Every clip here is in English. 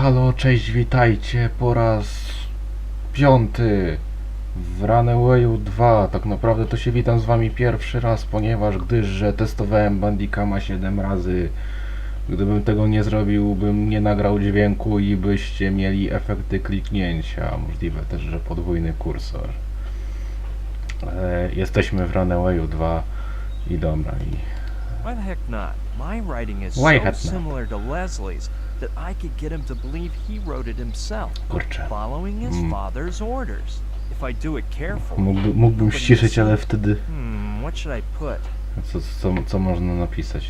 Halo, cześć, witajcie po raz 5 w Runawayu 2. Tak naprawdę to się witam z wami pierwszy raz, ponieważ że testowałem Bandicama 7 razy. Gdybym tego nie zrobił, bym nie nagrał dźwięku i byście mieli efekty kliknięcia. Możliwe też, że podwójny kursor. Jesteśmy w Runawayu 2 i dobra. Why the heck not? My writing is Why so similar to Leslie's that I could get him to believe he wrote it himself, Kurczę. following his father's orders. If I do it carefully, Mógłbym ściszyć, ale wtedy... what should I put? Co można napisać?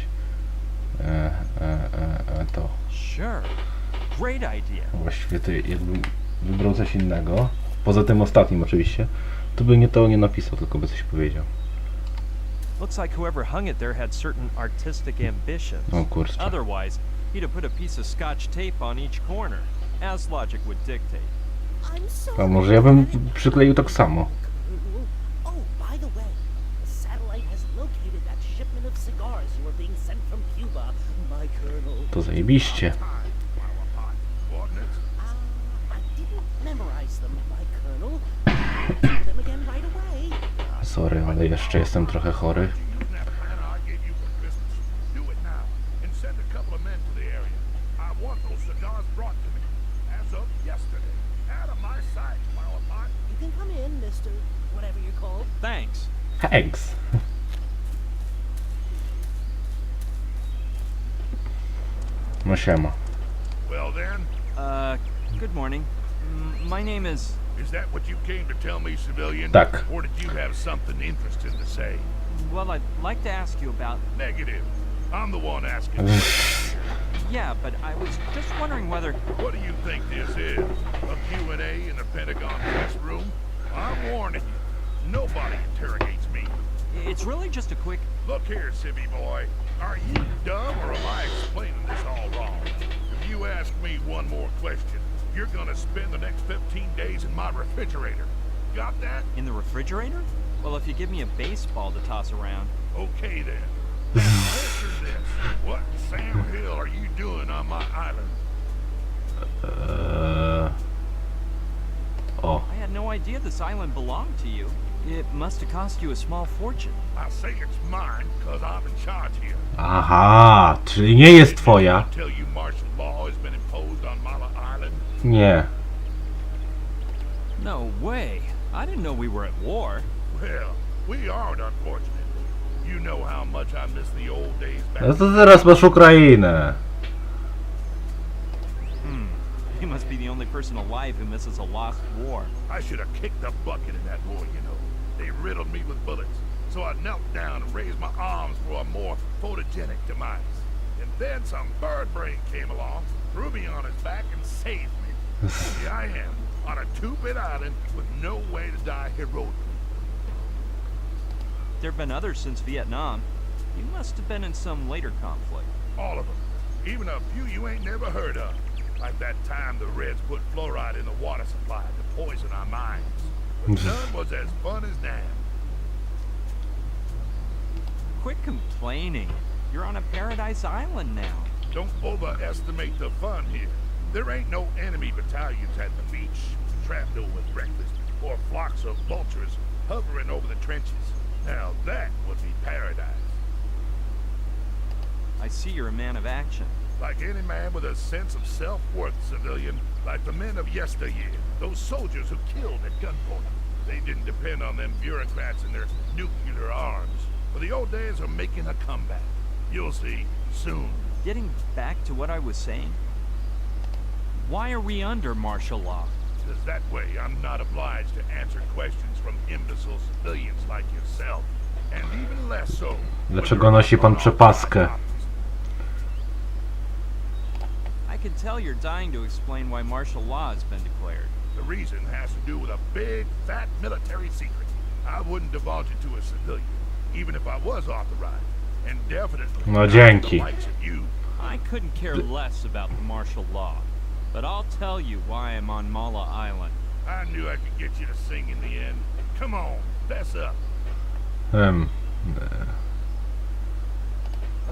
To. Sure. Great idea. Właściwie to jakbym wybrał coś innego, poza tym ostatnim oczywiście, to by nie napisał, tylko by coś powiedział. Looks like whoever hung it there had certain artistic ambitions. O kurczę. Otherwise, he'd have put a piece of scotch tape on each corner, as logic would dictate. A może ja bym przykleił tak samo. Oh, by the way, the satellite has located that shipment of cigars you were being sent from Cuba, my colonel. To zajebiście. I didn't memorize them, my colonel. I'll do them again right away. Sorry, ale jeszcze jestem trochę chory. You can come in, Mr. Whatever you're called. Thanks. Thanks. No siema. Well then, Good morning. My name is... is that what you came to tell me, civilian? Tak. Or did you have something interesting to say? Well, I'd like to ask you about... Negative. I'm the one asking. Yeah, but I was just wondering whether... What do you think this is? A Q&A in the Pentagon press room? I'm warning you. Nobody interrogates me. It's really just a quick... Look here, civvy boy. Are you dumb or am I explaining this all wrong? If you ask me one more question, you're gonna spend the next 15 days in my refrigerator. Got that? In the refrigerator? Well, if you give me a baseball to toss around... Okay then. Now answer this. What Sam Hill are you doing on my island? O. I had no idea this island belonged to you. It must have cost you a small fortune. I say it's mine because I'm in charge here. Aha, czyli nie jest twoja. I tell you martial law has been imposed on Mala Island. Nie. No way. I didn't know we were at war. Well, we aren't, unfortunately. You know how much I miss the old days back. No to teraz masz Ukrainę. You must be the only person alive who misses a lost war. I should have kicked the bucket in that war, you know. They riddled me with bullets. So I knelt down and raised my arms for a more photogenic demise. And then some bird brain came along, threw me on his back and saved me. Here I am, on a two-bit island with no way to die heroically. There have been others since Vietnam. You must have been in some later conflict. All of them. Even a few you ain't never heard of. Like that time the Reds put fluoride in the water supply to poison our minds. But none was as fun as now. Quit complaining. You're on a paradise island now. Don't overestimate the fun here. There ain't no enemy battalions at the beach, shrapnel with breakfast, or flocks of vultures hovering over the trenches. Now that would be paradise. I see you're a man of action. Like any man with a sense of self-worth, civilian, like the men of yesteryear, those soldiers who killed at gunpoint. They didn't depend on them bureaucrats and their nuclear arms. But the old days are making a comeback. You'll see, soon. Getting back to what I was saying, why are we under martial law? Because that way I'm not obliged to answer questions from imbecile civilians like yourself. And even less so. Dlaczego nosi pan przepaskę? I can tell you're dying to explain why martial law has been declared. The reason has to do with a big, fat military secret. I wouldn't divulge it to a civilian, even if I was authorized. And definitely No not dzięki. the likes of you. I couldn't care less about the martial law, but I'll tell you why I'm on Mala Island. I knew I could get you to sing in the end. Come on, fess up. A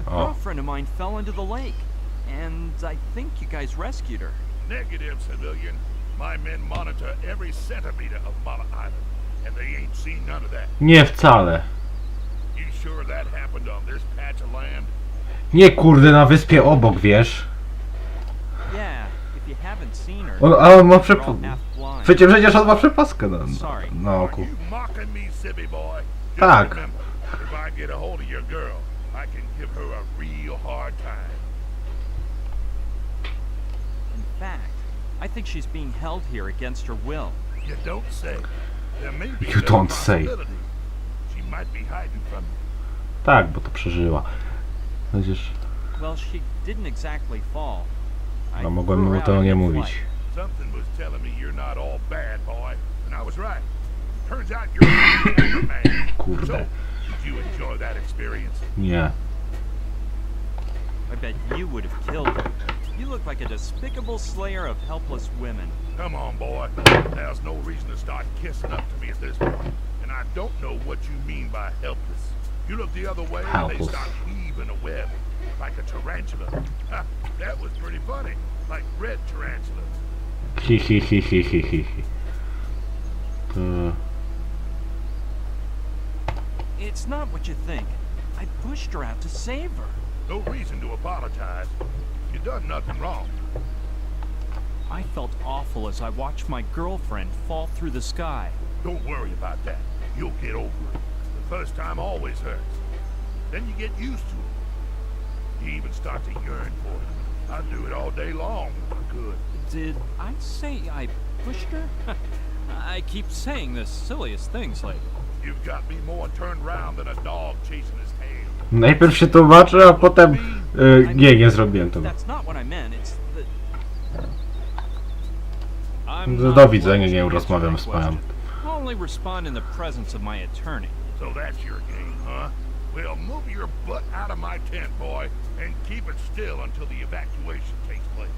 girlfriend of mine fell into the lake, and I think you guys rescued her. Negative, civilian. My men monitor every centimeter of Mala Island, and they ain't seen none of that. Nie wcale. You sure that happened on this patch of land? Nie kurde, na wyspie obok, wiesz? Yeah, if you haven't seen her, A on ma you're all half blind. Przecież on ma przepaskę na Are oku. you mocking me, civvy boy? Just Tak. remember, if I get a hold of your girl, I can give her a real hard time. In fact, I think she's being held here against her will. You don't say. There may be You no don't say. possibility. She might be hiding from you. Tak, bo to przeżyła. Przecież... Well, she didn't exactly fall. I No mogłem threw mu her to out nie in mówić. flight. Something was telling me you're not all bad, boy, and I was right. Turns out you're a clever man. Kurde. So, did you enjoy that experience? Nie. I bet you would have killed her. You look like a despicable slayer of helpless women. Come on, boy. There's no reason to start kissing up to me at this point. And I don't know what you mean by helpless. You look the other way and they Helpless. start weaving a web, like a tarantula. Ha, that was pretty funny, like red tarantulas. Hi, hi, hi, hi, hi, hi, hi. To... It's not what you think. I pushed her out to save her. No reason to apologize. You done nothing wrong. I felt awful as I watched my girlfriend fall through the sky. Don't worry about that. You'll get over it. The first time always hurts. Then you get used to it. You even start to yearn for it. I'd do it all day long if I could. Did I say I pushed her? I keep saying the silliest things lately. You've got me more turned round than a dog chasing his tail. Najpierw się tłumaczę, a potem... nie zrobiłem tego. That's not what I meant. It's the... Do widzenia, nie rozmawiam z panem. I'll only respond in the presence of my attorney. So that's your game, huh? Well, move your butt out of my tent, boy, and keep it still until the evacuation takes place.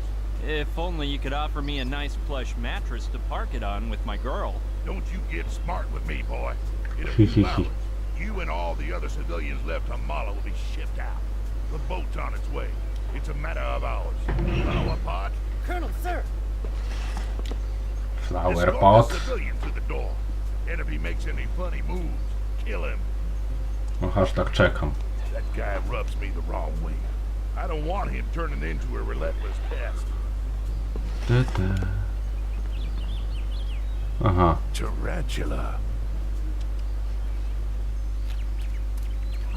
If only you could offer me a nice plush mattress to park it on with my girl. Don't you get smart with me, boy. In a few hours, you and all the other civilians left on Mala will be shipped out. The boat's on its way. It's a matter of hours. Flower pot. Colonel, sir! Flower Escort pot. the civilian to the door. And if he makes any funny moves, kill him. No aż tak czekam. That guy rubs me the wrong way. I don't want him turning into a relentless pest. Aha. Tarantula.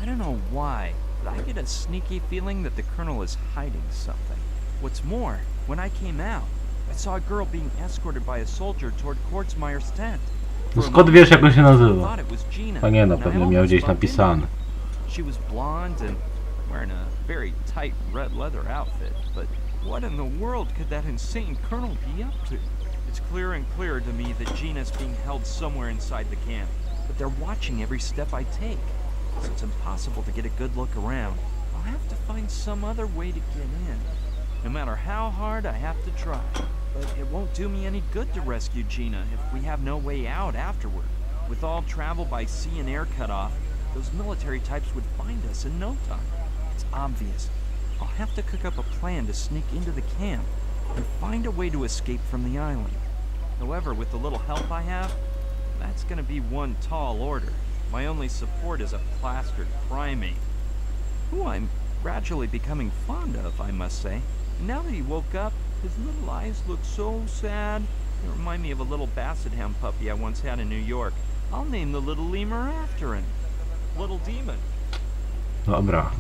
I don't know why, but I get a sneaky feeling that the colonel is hiding something. What's more, when I came out, I saw a girl being escorted by a soldier toward Kordsmeyer's tent. No skąd wiesz, jak on się I nazywa? thought it was Gina, A nie, na and I pewno miał almost gdzieś bumped into napisane. her. She was blonde and wearing a very tight red leather outfit, but what in the world could that insane colonel be up to? It's clearer and clearer to me that Gina's being held somewhere inside the camp, but they're watching every step I take, so it's impossible to get a good look around. I'll have to find some other way to get in, no matter how hard I have to try. But it won't do me any good to rescue Gina if we have no way out afterward. With all travel by sea and air cut off, those military types would find us in no time. It's obvious. I'll have to cook up a plan to sneak into the camp and find a way to escape from the island. However, with the little help I have, that's gonna be one tall order. My only support is a plastered primate, who I'm gradually becoming fond of, I must say. Now that he woke up, his little eyes look so sad. They remind me of a little basset hound puppy I once had in New York. I'll name the little lemur after him. Little Demon. Dobra.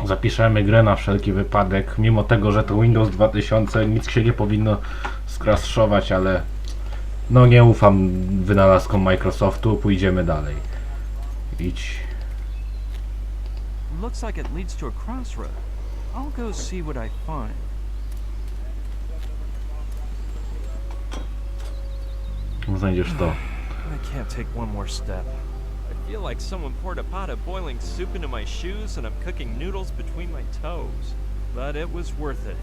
Zapiszemy grę na wszelki wypadek. Mimo tego, że to Windows 2000, nic się nie powinno skraszować, ale no nie ufam wynalazkom Microsoftu. Pójdziemy dalej. Idź. Looks like it leads to a crossroad. I'll go see what I find. Znajdziesz to. I can't take one more step. I feel like someone poured a pot of boiling soup into my shoes and I'm cooking noodles between my toes. But it was worth it.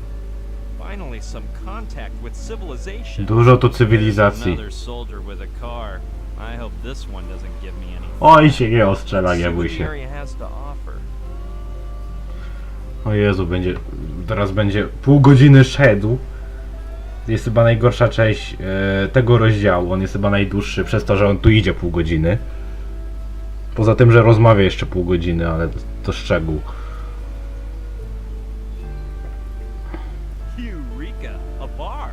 Finally some contact with civilization. Dużo tu cywilizacji. Another soldier with a car. I hope this one doesn't give me anything. Oj, się nie ostrzela, nie See bój what the się. area has to offer. O Jezu, będzie... Teraz będzie pół godziny szedł. jest chyba najgorsza część tego rozdziału. On jest chyba najdłuższy przez to, że on tu idzie pół godziny. Poza tym, że rozmawia jeszcze pół godziny, ale to szczegół. Eureka! A bar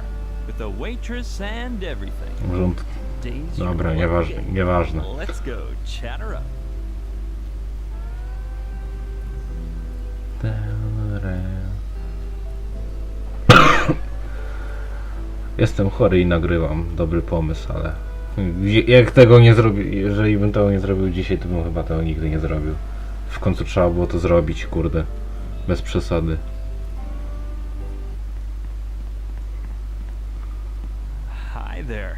with a waitress and everything. Może on... Days Dobra, your nieważne, way. nieważne. Let's go, chatter up. Jestem chory i nagrywam. Dobry pomysł, ale jak tego nie zrobił, jeżeli bym tego nie zrobił dzisiaj, to bym chyba tego nigdy nie zrobił. W końcu trzeba było to zrobić, kurde. Bez przesady. Hi there.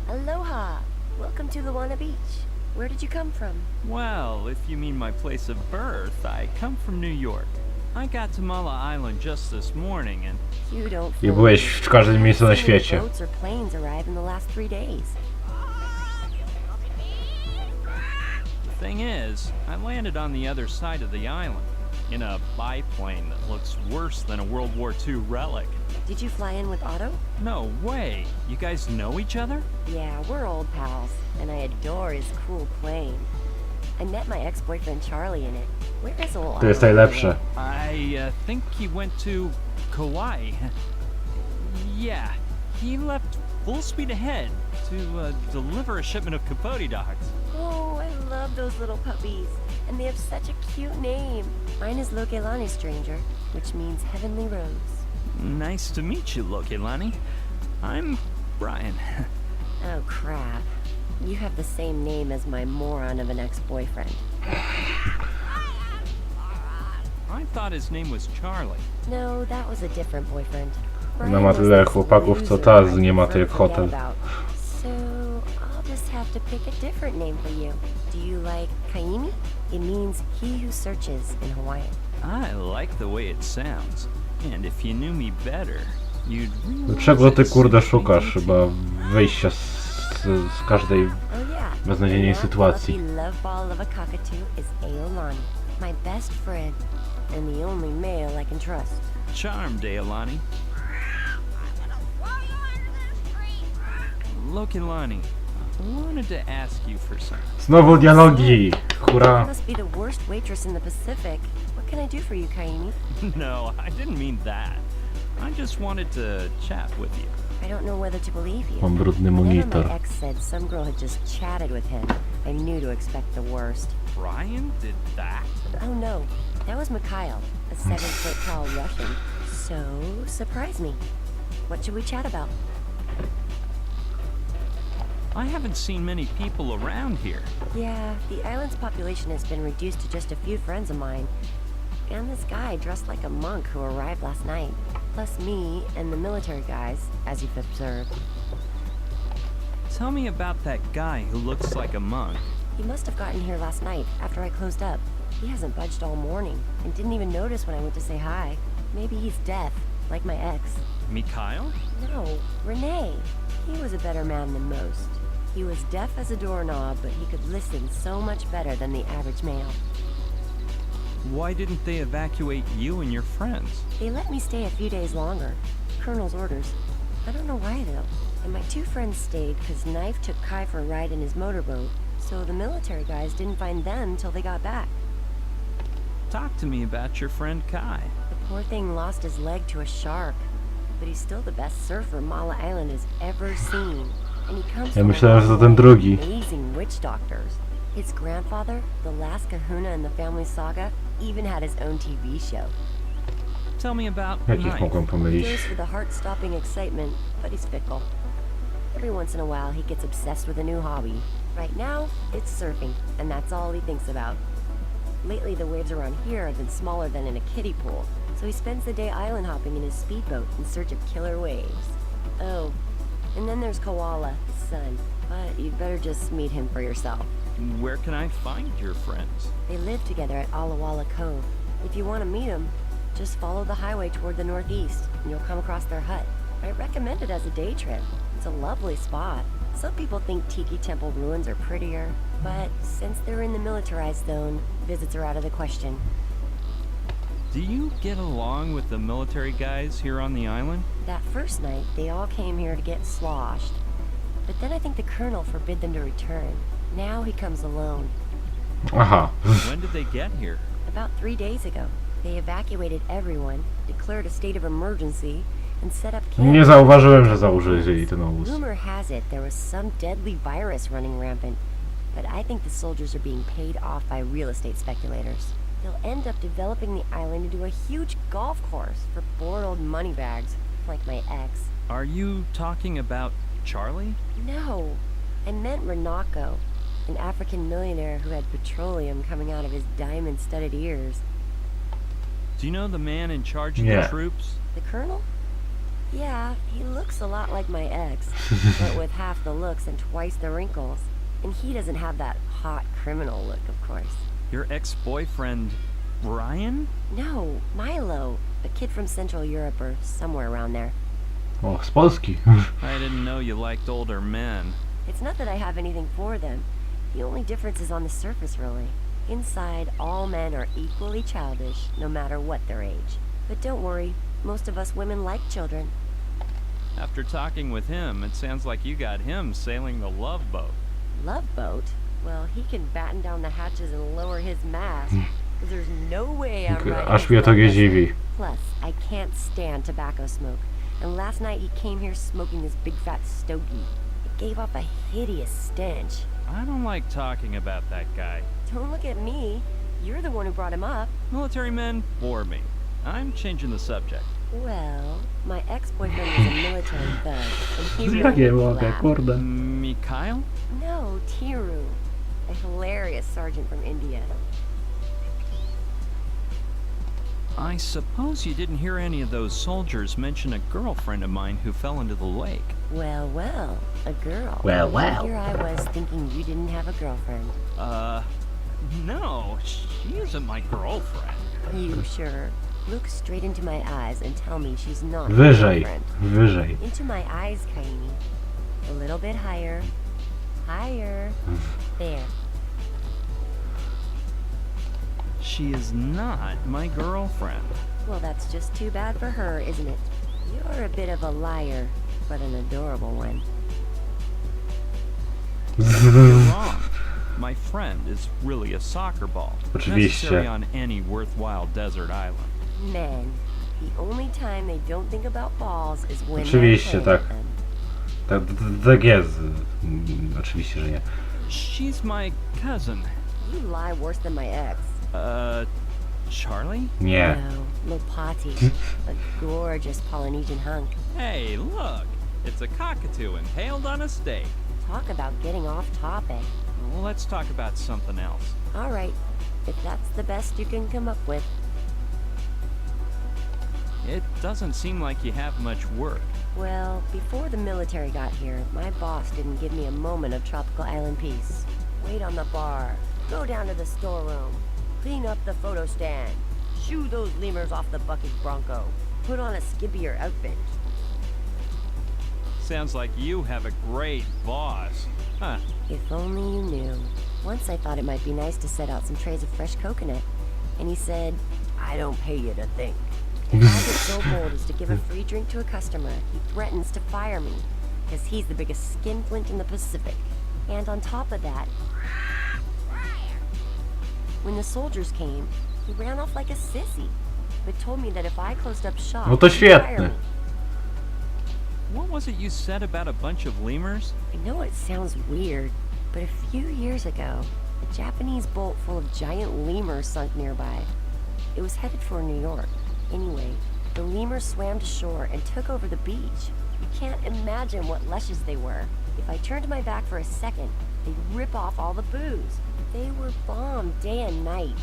Aloha! Welcome to Luana Beach. Where did you come from? Well, if you mean my place of birth, I come from New York. I got to Mala Island just this morning and You don't I fool byłeś me. w każdym miejscu na I've seen świecie. boats or planes arrive in the last 3 days. the thing is, I landed on the other side of the island in a biplane that looks worse than a World War II relic. Did you fly in with Otto? No way! You guys know each other? Yeah, we're old pals, and I adore his cool plane. I met my ex-boyfriend Charlie in it. Where is old To jest Otto, najlepsze. I think he went to Kauai. Yeah, he left full speed ahead to deliver a shipment of Capote dogs. Oh, I love those little puppies. And they have such a cute name. Mine is Lokelani Stranger, which means Heavenly Rose. Nice to meet you, Lokelani. I'm Brian. Oh, crap. You have the same name as my moron of an ex-boyfriend. I thought his name was Charlie. No, that was a different boyfriend. Ona ma tyle chłopaków, co ta nie ma tyle hotel. So, I'll just have to pick a different name for you. Do you like Kaimi? It means he who searches in Hawaiian. I like the way it sounds. And if you knew me better, you'd realize Czego ty it's kurde simply szukasz? me Chyba wyjścia z każdej Oh yeah. beznadziejnej and that sytuacji. fluffy love ball of a cockatoo is Aolani, my best friend, and the only male I can trust. Charmed, Aolani. Lokelani, I wanted to ask you for something. Znowu dialogi! You Hurra! must be the worst waitress in the Pacific. What can I do for you, Kaimi? No, I didn't mean that. I just wanted to chat with you. I don't know whether to believe you. Mam brudny Whenever monitor. my ex said some girl had just chatted with him, I knew to expect the worst. Brian did that? Oh no, that was Mikhail, a 7-foot tall Russian. So, surprise me. What should we chat about? I haven't seen many people around here. Yeah, the island's population has been reduced to just a few friends of mine. And this guy dressed like a monk who arrived last night. Plus me and the military guys, as you've observed. Tell me about that guy who looks like a monk. He must have gotten here last night, after I closed up. He hasn't budged all morning, and didn't even notice when I went to say hi. Maybe he's deaf, like my ex. Mikhail? No, Renee. He was a better man than most. He was deaf as a doorknob, but he could listen so much better than the average male. Why didn't they evacuate you and your friends? They let me stay a few days longer. Colonel's orders. I don't know why, though. And my 2 friends stayed because Knife took Kai for a ride in his motorboat, so the military guys didn't find them till they got back. Talk to me about your friend Kai. The poor thing lost his leg to a shark, but he's still the best surfer Mala Island has ever seen. And he comes Ja from myślałem, a że to long ten line of drugi. amazing witch doctors. His grandfather, the last kahuna in the family saga, even had his own TV show. Tell me about Jakich Knife. mogłem He pomylić? goes for the heart-stopping excitement, but he's fickle. Every once in a while, he gets obsessed with a new hobby. Right now, it's surfing, and that's all he thinks about. Lately, the waves around here have been smaller than in a kiddie pool, so he spends the day island hopping in his speedboat in search of killer waves. Oh, and then there's Koala, his son, but you'd better just meet him for yourself. Where can I find your friends? They live together at Alawala Cove. If you want to meet them, just follow the highway toward the northeast, and you'll come across their hut. I recommend it as a day trip. It's a lovely spot. Some people think Tiki Temple ruins are prettier, but since they're in the militarized zone, visits are out of the question. Do you get along with the military guys here on the island? That first night, they all came here to get sloshed. But then I think the colonel forbid them to return. Now he comes alone. Aha. When did they get here? About 3 days ago, they evacuated everyone, declared a state of emergency, and set up camp. Nie zauważyłem, że założyli ten obóz. Rumor has it there was some deadly virus running rampant, but I think the soldiers are being paid off by real estate speculators. They'll end up developing the island into a huge golf course for bored old moneybags, like my ex. Are you talking about Charlie? No, I meant Renako, an African millionaire who had petroleum coming out of his diamond-studded ears. Do you know the man in charge of Yeah. the troops? The colonel? Yeah, he looks a lot like my ex, but with half the looks and twice the wrinkles. And he doesn't have that hot criminal look, of course. Your ex-boyfriend, Brian? No, Milo, a kid from Central Europe or somewhere around there. O, z Polski. I didn't know you liked older men. It's not that I have anything for them. The only difference is on the surface, really. Inside, all men are equally childish, no matter what their age. But don't worry, most of us women like children. After talking with him, it sounds like you got him sailing the Love Boat. Love boat? Well, he can batten down the hatches and lower his mast. 'Cause there's no way I'm riding Aż his mnie to love nie vessel. dziwi. Plus, I can't stand tobacco smoke. And last night he came here smoking this big fat stogie. It gave off a hideous stench. I don't like talking about that guy. Don't look at me. You're the one who brought him up. Military men bore me. I'm changing the subject. Well, my ex-boyfriend was a military thug, and he really Jakie made me młode, laugh. kurde. Mikhail? No, Tiru, a hilarious sergeant from India. I suppose you didn't hear any of those soldiers mention a girlfriend of mine who fell into the lake. Well, well, a girl. Well, well. Here I was thinking you didn't have a girlfriend. No, she isn't my girlfriend. You sure? Look straight into my eyes and tell me she's not your Wyżej, girlfriend. wyżej. Into my eyes, Kaini. A little bit higher. Higher. There. She is not my girlfriend. Well, that's just too bad for her, isn't it? You're a bit of a liar, but an adorable one. You're wrong. My friend is really a soccer ball. Oczywiście. Necessary on any worthwhile desert island. Men, the only time they don't think about balls is when Oczywiście, they're tak. playing Tak, tak jest. Oczywiście, że nie. She's my cousin. them. You lie worse than my ex. Charlie? Nie. No, Lopati, a gorgeous Polynesian hunk. Hey, look! It's a cockatoo impaled on a stake. Talk about getting off topic. Well, let's talk about something else. All right, if that's the best you can come up with. It doesn't seem like you have much work. Well, before the military got here, my boss didn't give me a moment of tropical island peace. Wait on the bar, go down to the storeroom, clean up the photo stand, shoo those lemurs off the bucket bronco, put on a skippier outfit. Sounds like you have a great boss. Huh. If only you knew. Once I thought it might be nice to set out some trays of fresh coconut, and he said, I don't pay you to think. If I get so bold as to give a free drink to a customer, he threatens to fire me, because he's the biggest skinflint in the Pacific. And on top of that, when the soldiers came, he ran off like a sissy, but told me that if I closed up shop, No to he'd fire świetne. me. What was it you said about a bunch of lemurs? I know it sounds weird, but a few years ago, a Japanese boat full of giant lemurs sunk nearby. It was headed for New York. Anyway, the lemurs swam to shore and took over the beach. You can't imagine what lushes they were. If I turned my back for a second, they'd rip off all the booze. They were bombed day and night,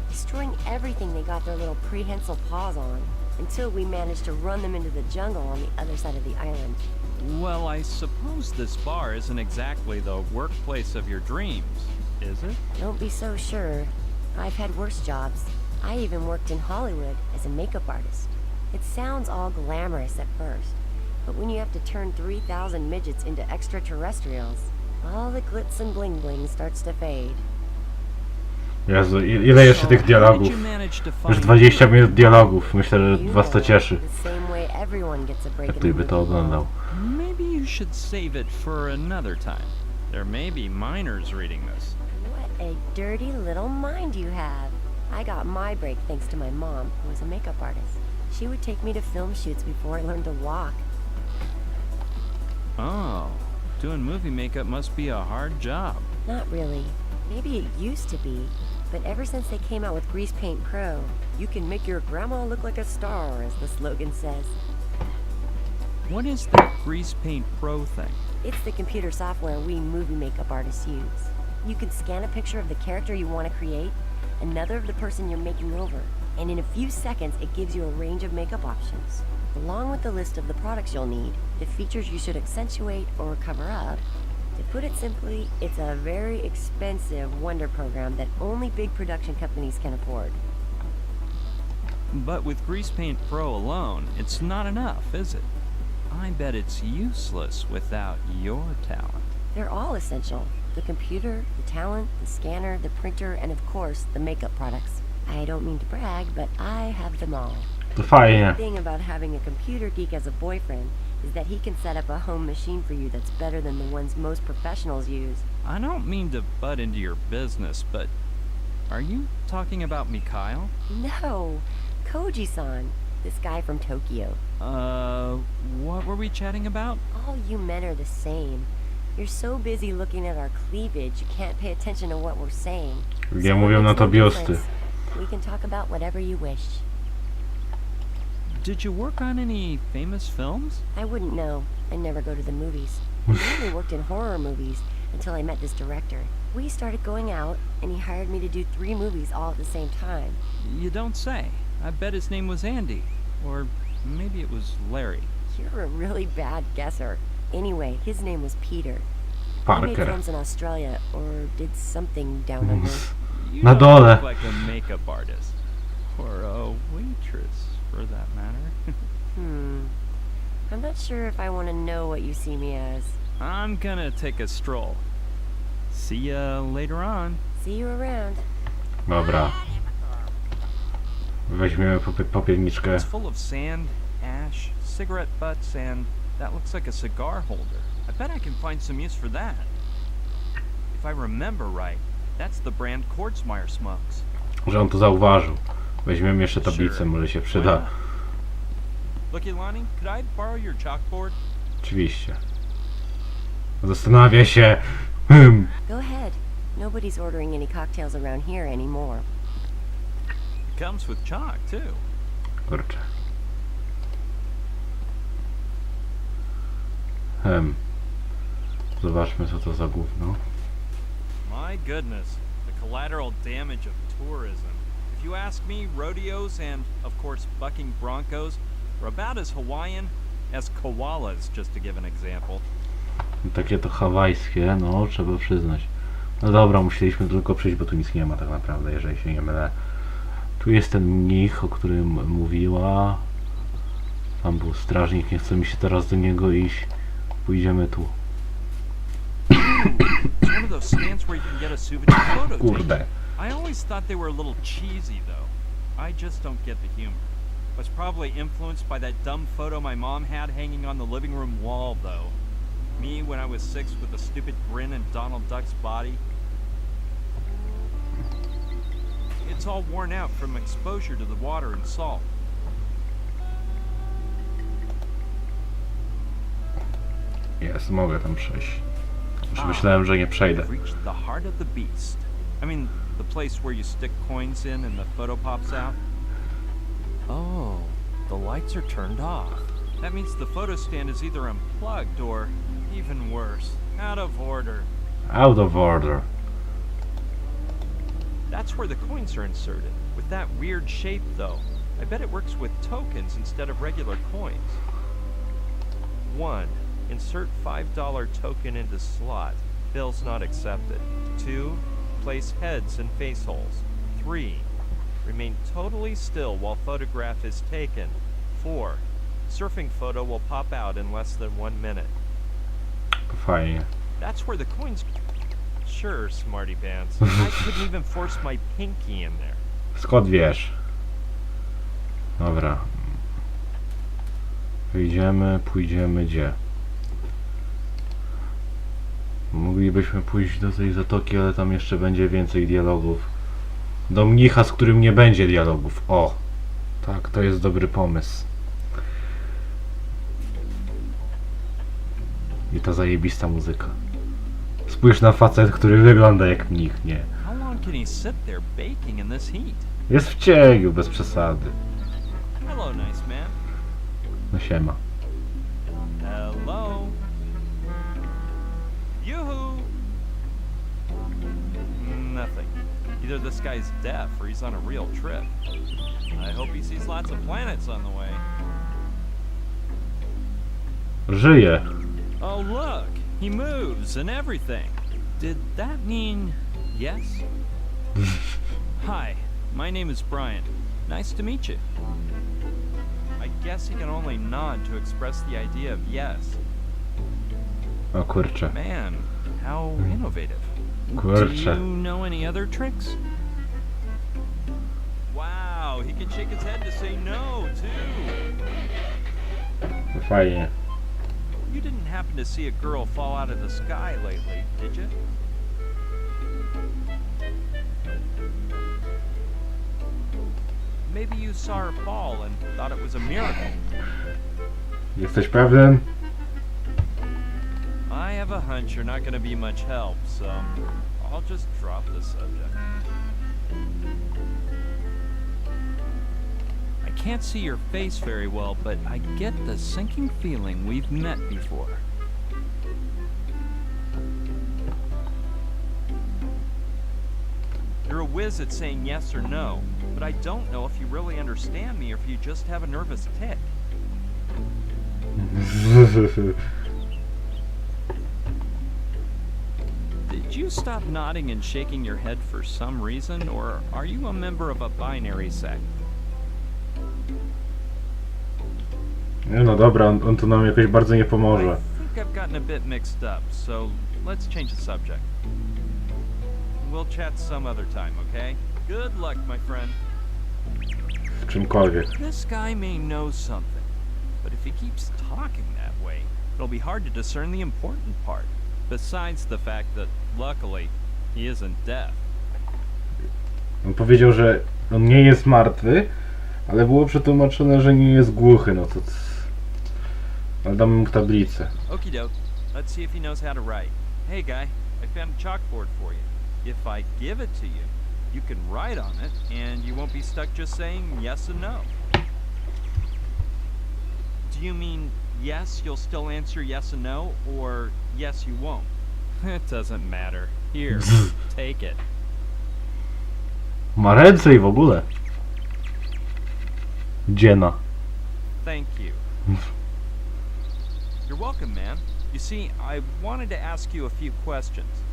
destroying everything they got their little prehensile paws on, until we managed to run them into the jungle on the other side of the island. Well, I suppose this bar isn't exactly the workplace of your dreams, is it? Don't be so sure. I've had worse jobs. I even worked in Hollywood as a makeup artist. It sounds all glamorous at first, But when you have to turn 3,000 midgets into extraterrestrials, all the glitz and bling bling starts to fade. Jezu, ile jeszcze tych dialogów? Już 20 minut dialogów. Myślę, że was to cieszy. The same way everyone gets a break Jak in ktoś the by to movie world. oglądał. Maybe you should save it for another time. There may be minors reading this. What a dirty little mind you have. I got my break thanks to my mom, who was a makeup artist. She would take me to film shoots before I learned to walk. Oh, doing movie makeup must be a hard job. Not really. Maybe it used to be. But ever since they came out with Grease Paint Pro, you can make your grandma look like a star, as the slogan says. What is that Grease Paint Pro thing? It's the computer software we movie makeup artists use. You can scan a picture of the character you want to create, another of the person you're making over, and in a few seconds it gives you a range of makeup options. Along with the list of the products you'll need, the features you should accentuate or cover up. To put it simply, it's a very expensive wonder program that only big production companies can afford. But with Grease Paint Pro alone, it's not enough, is it? I bet it's useless without your talent. They're all essential. The computer, the talent, the scanner, the printer, and of course, the makeup products. I don't mean to brag, but I have them all. To fajnie. The thing about having a computer geek as a boyfriend is that he can set up a home machine for you that's better than the ones most professionals use. I don't mean to butt into your business, but are you talking about Mikhail? No, Koji-san, this guy from Tokyo. What were we chatting about? All you men are the same. You're so busy looking at our cleavage, you can't pay attention to what we're saying. Ludzie mówią na to biusty. We can talk about whatever you wish. Did you work on any famous films? I wouldn't know. I never go to the movies. I mainly worked in horror movies until I met this director. We started going out, and he hired me to do 3 movies all at the same time. You don't say. I bet his name was Andy. Or maybe it was Larry. You're a really bad guesser. Anyway, his name was Peter. He made Parker. films in Australia, or did something down under. You Na don't dole. look like a makeup artist. Or a waitress, for that matter. I'm not sure if I want to know what you see me as. I'm gonna take a stroll. See ya later on. See you around. Dobra. Weźmiemy popielniczkę. It's full of sand, ash, cigarette butts, and that looks like a cigar holder. I bet I can find some use for that. If I remember right, that's the brand Kordsmeyer smokes. Że on to zauważył. Weźmiemy jeszcze tablicę, może się przyda. Look, Ilani, could I borrow your chalkboard? Oczywiście. Zastanawia się. Go ahead. Nobody's ordering any cocktails around here anymore. It comes with chalk, too. Kurczę. Zobaczmy, co to za gówno. My goodness, the collateral damage of tourism. If you ask me, rodeos and, of course, bucking broncos are about as Hawaiian as koalas, just to give an example. Takie to hawajskie, no, trzeba przyznać. No dobra, musieliśmy tylko przyjść, bo tu nic nie ma tak naprawdę, jeżeli się nie mylę. Tu jest ten mnich, o którym mówiła. Tam był strażnik, nie chce mi się teraz do niego iść. Pójdziemy tu. It's one of those stands where you can get a souvenir photo Kurde. taken. I always thought they were a little cheesy, though. I just don't get the humor. I was probably influenced by that dumb photo my mom had hanging on the living room wall, though. Me when I was 6 with a stupid grin in Donald Duck's body. It's all worn out from exposure to the water and salt. Jest, mogę tam przejść. Już myślałem, że nie przejdę. I've reached the heart of the beast. I mean, the place where you stick coins in and the photo pops out. Oh, the lights are turned off. That means the photo stand is either unplugged or, even worse, out of order. Out of order. That's where the coins are inserted, with that weird shape though. I bet it works with tokens instead of regular coins. 1. Insert $5 token into slot. Bills not accepted. 2. Place heads in face holes. 3. Remain totally still while photograph is taken. 4. Surfing photo will pop out in less than 1 minute. Fajnie. That's where the coins... Sure, smarty pants. I couldn't even force my pinky in there. Skąd wiesz? Dobra. Pójdziemy gdzie? Moglibyśmy pójść do tej zatoki, ale tam jeszcze będzie więcej dialogów. Do mnicha, z którym nie będzie dialogów. O! Tak, to jest dobry pomysł. I ta zajebista muzyka. Spójrz na facet, który wygląda jak mnich, nie? How long can he sit there baking in this heat? Jest w cieniu, bez przesady. Hello, nice man. No siema. Hello. Yoo-hoo. Nothing. Either this guy's deaf or he's on a real trip. I hope he sees lots of planets on the way. Żyje. Oh, look. He moves and everything. Did that mean yes? Hi, my name is Brian. Nice to meet you. I guess he can only nod to express the idea of yes. O kurczę. Man, how innovative. Do Kurczę. you know any other tricks? Wow, he can shake his head to say no, too. Fajnie. You didn't happen to see a girl fall out of the sky lately, did you? Maybe you saw her fall and thought it was a miracle. Jesteś pewien? I have a hunch you're not going to be much help, so I'll just drop the subject. I can't see your face very well, but I get the sinking feeling we've met before. You're a whiz at saying yes or no, but I don't know if you really understand me or if you just have a nervous tick. Did you stop nodding and shaking your head for some reason, or are you a member of a binary sect? Nie no dobra, on tu nam jakoś bardzo nie pomoże. I think I've gotten a bit mixed up, so let's change the subject. We'll chat some other time, okay? Good luck, my friend. W czymkolwiek. This guy may know something, but if he keeps talking that way, it'll be hard to discern the important part. Besides the fact that, luckily, he isn't deaf. On powiedział, że on nie jest martwy, ale było przetłumaczone, że nie jest głuchy, no to... Ale damy mu tablicę. Okie doke. Let's see if he knows how to write. Hey guy, I found a chalkboard for you. If I give it to you, you can write on it, and you won't be stuck just saying yes and no. Do you mean yes, you'll still answer yes and no, or yes, you won't? It doesn't matter. Here, take it. Ma ręce i w ogóle. Dziena. Thank you. You're welcome, man. You see, I wanted to ask you a few questions.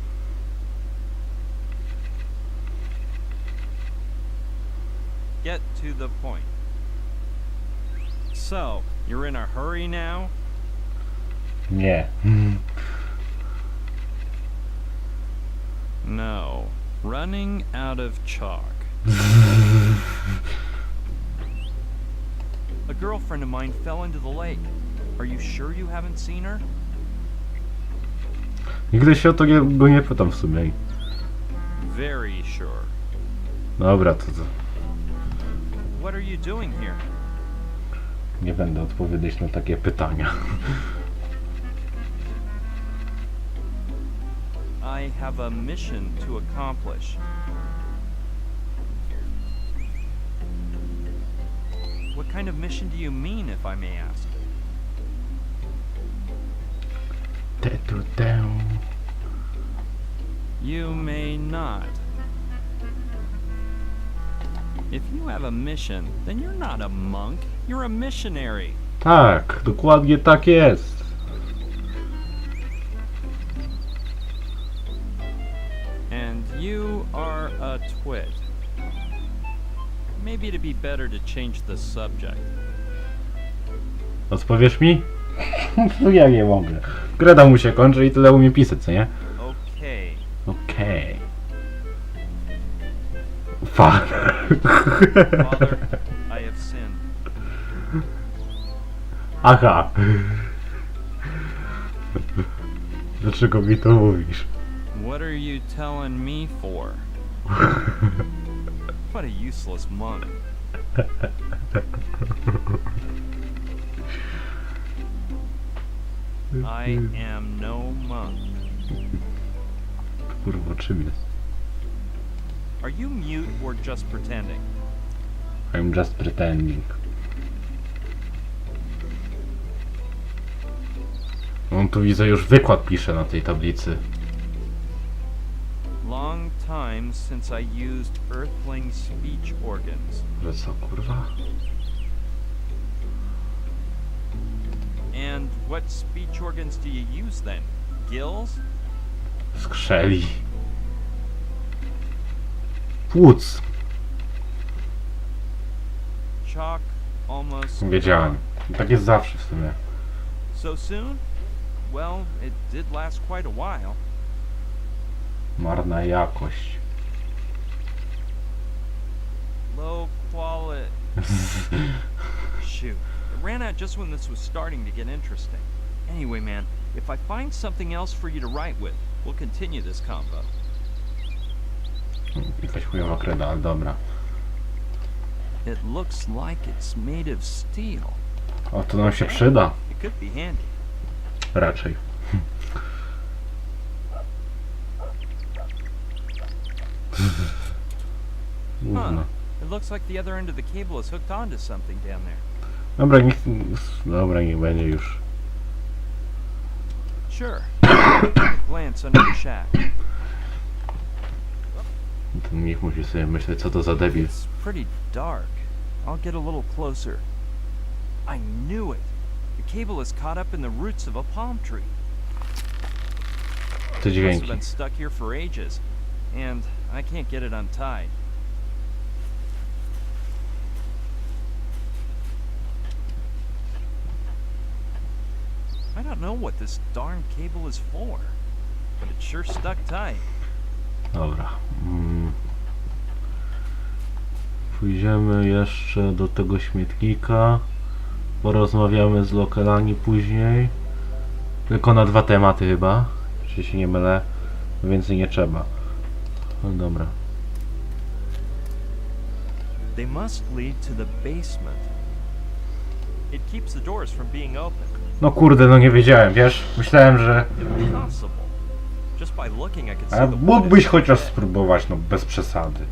Get to the point. So, you're in a hurry now? Nie. No. Running out of chalk. A girlfriend of mine fell into the lake. Are you sure you haven't seen her? Nigdy się o to go nie pytam w sumie. Very sure. Dobra, to What are you doing here? nie będę odpowiedzieć na takie pytania. I have a mission to accomplish. What kind of mission do you mean, if I may ask? You may not. If you have a mission, then you're not a monk, you're a missionary. Tak, dokładnie tak jest. And you are a twit. Maybe it'd be better to change the subject. Odpowiesz mi? No ja nie mogę. Greda mu się kończy i tyle umie pisać, co nie? Okay. Okej. Fuck. Father, I have sinned. Aha. Dlaczego mi to mówisz? What are you telling me for? What a useless monk. I am no monk. Kurwa, czym jest? Are you mute or just pretending? I'm just pretending. On tu widzę już wykład pisze na tej tablicy. Long time since I used earthling speech organs. Że co, kurwa? And what speech organs do you use then? Gills? Skrzeli. Płuc. Chalk almost Wiedziałem. gone. Tak jest zawsze w sumie. So soon? Well, it did last quite a while. Marna jakość. Low quality. Shoot. It ran out just when this was starting to get interesting. Anyway, man, if I find something else for you to write with, we'll continue this combo. Jakaś chujowa kreda, ale dobra. It looks like it's made of steel. O, to nam się przyda. It could be handy. Raczej. Gówno. It looks like the other end of the cable is hooked onto something down there. Dobra, niech będzie już. Sure. Glance under the shack. Ten niech musi sobie myśleć, co to za debil. It's pretty dark. I'll get a little closer. I knew it. The cable is caught up in the roots of a palm tree. Te Must have dźwięki. been stuck here for ages, and I can't get it untied. I don't know what this darn cable is for, but it sure stuck tight. Dobra. Pójdziemy jeszcze do tego śmietnika. Porozmawiamy z lokalami później. Tylko na 2 tematy chyba. Czy się nie mylę. Więcej nie trzeba. No dobra. They must lead to the basement. It keeps the doors from being open. No kurde, no nie wiedziałem, wiesz? Myślałem, że... Impossible. Just by looking, I could see A the wood mógłbyś is chociaż thick. spróbować, no bez przesady.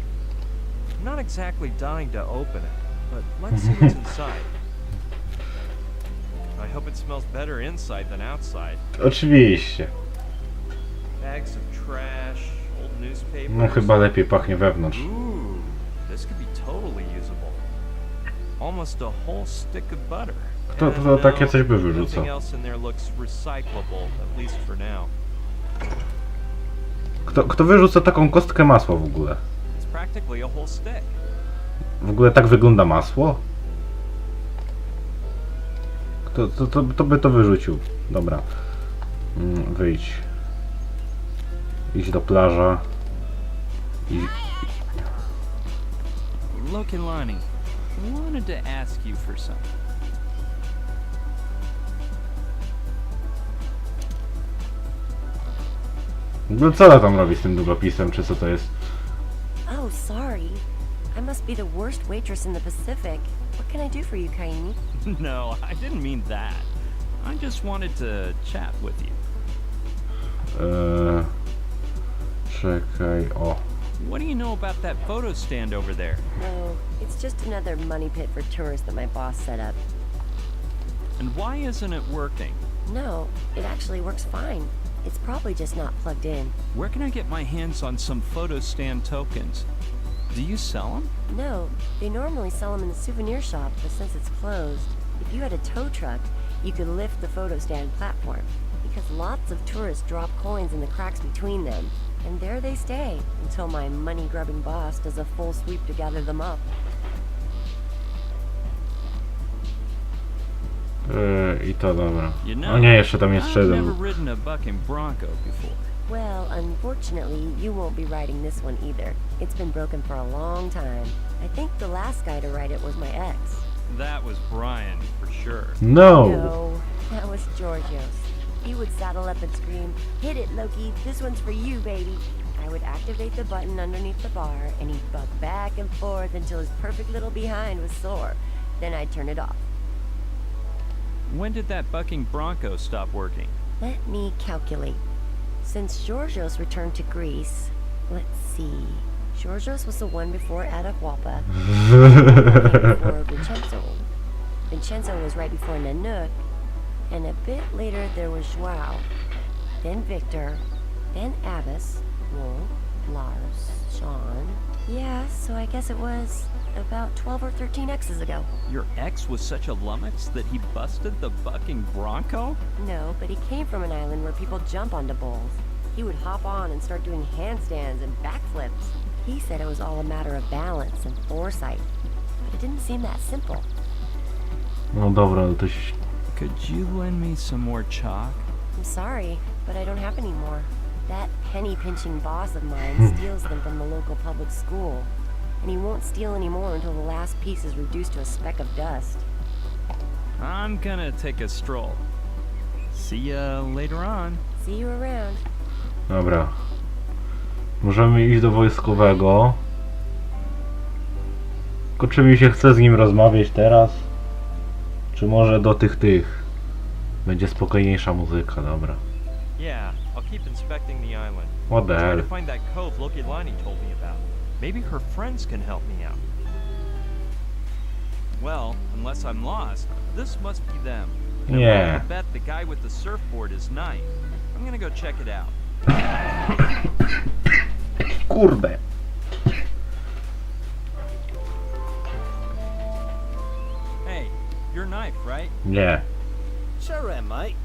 Not exactly dying to open it, but let's see what's inside. I hope it smells better inside than outside. Oczywiście. Bags of trash, old newspapers. No chyba lepiej pachnie wewnątrz. Ooh, this could be totally usable. Almost a whole stick of butter. Kto And to takie no, coś by wyrzucał? nothing else in there looks recyclable, at least for now. Kto wyrzuca taką kostkę masła w ogóle? It's practically a whole stick. W ogóle tak wygląda masło? Kto by to wyrzucił? Dobra. Wyjdź. Idź do plaża. Look, Lonnie, I wanted to ask you for something. No co ona tam robi z tym długopisem, czy co to jest? Oh, sorry. I must be the worst waitress in the Pacific. What can I do for you, Kaini? No, I didn't mean that. I just wanted to chat with you. Czekaj, o. What do you know about that photo stand over there? Oh, it's just another money pit for tourists that my boss set up. And why isn't it working? No, it actually works fine. It's probably just not plugged in. Where can I get my hands on some photo stand tokens? Do you sell them? No, they normally sell them in the souvenir shop, but since it's closed, if you had a tow truck, you could lift the photo stand platform. Because lots of tourists drop coins in the cracks between them, and there they stay until my money-grubbing boss does a full sweep to gather them up. I to dobra. You O know, nie, jeszcze tam jest I've never jeden. ridden a bucking bronco before. Well, unfortunately, you won't be riding this one either. It's been broken for a long time. I think the last guy to ride it was my ex. That was Brian, for sure. No! No, that was Georgios. He would saddle up and scream, "Hit it, Loki, this one's for you, baby." I would activate the button underneath the bar, and he'd buck back and forth until his perfect little behind was sore. Then I'd turn it off. When did that bucking bronco stop working? Let me calculate. Since Georgios returned to Greece, let's see. Georgios was the one before Atahualpa, before Vincenzo. Vincenzo was right before Nanook, and a bit later there was Joao, then Victor, then Abbas, Wolf, Lars, Sean. Yeah, so I guess it was about 12 or 13 X's ago. Your ex was such a lummox that he busted the bucking bronco? No, but he came from an island where people jump onto bulls. He would hop on and start doing handstands and backflips. He said it was all a matter of balance and foresight, but it didn't seem that simple. No dobra, to Could you lend me some more chalk? I'm sorry, but I don't have any more. That penny-pinching boss of mine steals them from the local public school, and he won't steal any more until the last piece is reduced to a speck of dust. I'm gonna take a stroll. See ya later on. See you around. Dobra. Możemy iść do wojskowego. Tylko czy mi się chce z nim rozmawiać teraz? Czy może do tych? Będzie spokojniejsza muzyka, dobra. Yeah, I'll keep inspecting the island. What the Try hell? to find that cove Lokilani told me about. Maybe her friends can help me out. Well, unless I'm lost, this must be them. Nie. I bet the guy with the surfboard is Knight. I'm gonna go check it out. Kurde. Hey, you're Knife, right? Nie. Sure am, mate.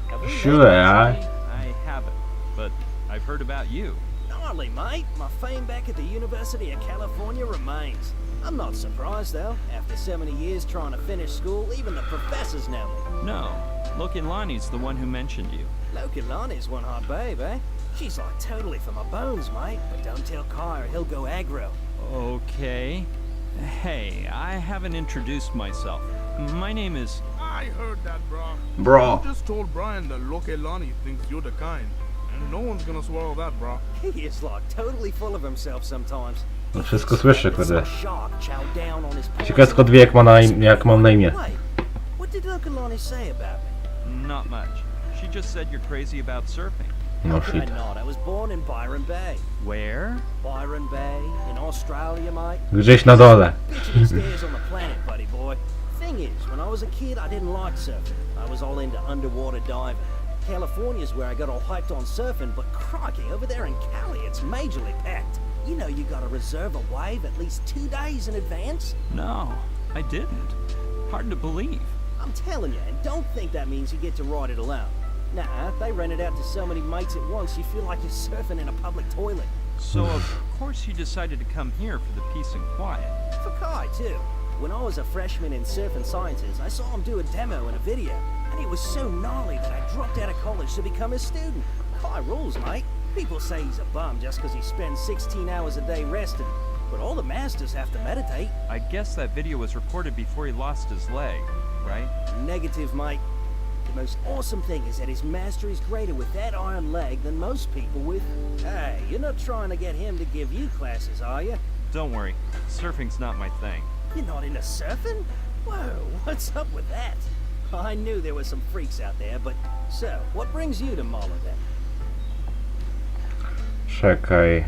Have we met? Sure, I haven't, but I've heard about you. Gnarly, mate. My fame back at the University of California remains. I'm not surprised, though. After so many years trying to finish school, even the professors know me. No, Lokilani's the one who mentioned you. Lokilani's one hot babe, eh? She's like totally for my bones, mate. But don't tell Kai or he'll go aggro. Okay. Hey, I haven't introduced myself. My name is... I heard that, bro. Bro. You just told Brian that Lokelani thinks you're the kind. And no one's gonna swallow that, bro. He is like totally full of himself sometimes. No wszystko słyszę, kurde. It's like shark chow down on his Ciekawe skąd wie jak mam na imię. Wait, what did Lokelani say about me? Not much. She just said you're crazy about surfing. No How could I shit. not? I was born in Byron Bay. Where? Byron Bay, in Australia, mate. Gdzieś na dole. Bitchiest days on the planet, buddy boy. Thing is, when I was a kid, I didn't like surfing. I was all into underwater diving. California's where I got all hyped on surfing, but crikey, over there in Cali, it's majorly packed. You know you gotta reserve a wave at least 2 days in advance. No, I didn't. Hard to believe. I'm telling you, and don't think that means you get to ride it alone. Nah, they rent it out to so many mates at once you feel like you're surfing in a public toilet. So, of course you decided to come here for the peace and quiet. For Kai, too. When I was a freshman in Surf and Sciences, I saw him do a demo in a video, and it was so gnarly that I dropped out of college to become a student. Kai rules, mate. People say he's a bum just because he spends 16 hours a day resting, but all the masters have to meditate. I guess that video was recorded before he lost his leg, right? Negative, mate. The most awesome thing is that his mastery is greater with that iron leg than most people with... Hey, you're not trying to get him to give you classes, are you? Don't worry, surfing's not my thing. You're not into surfing? Whoa, what's up with that? I knew there were some freaks out there, but... So, what brings you to Muller then? Czekaj.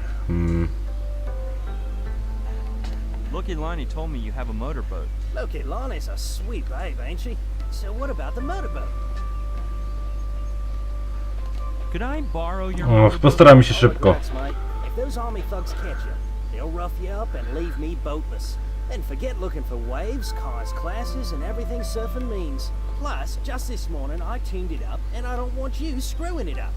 Lokilani told me you have a motorboat. Look, Ilana's a sweet babe, ain't she? So what about the motorboat? Could I borrow your O, motorboat? postaramy się szybko. Regrets, mate. If those army thugs catch you, they'll rough you up and leave me boatless. Then forget looking for waves, cars, classes, and everything surfing means. Plus, just this morning I tuned it up, and I don't want you screwing it up.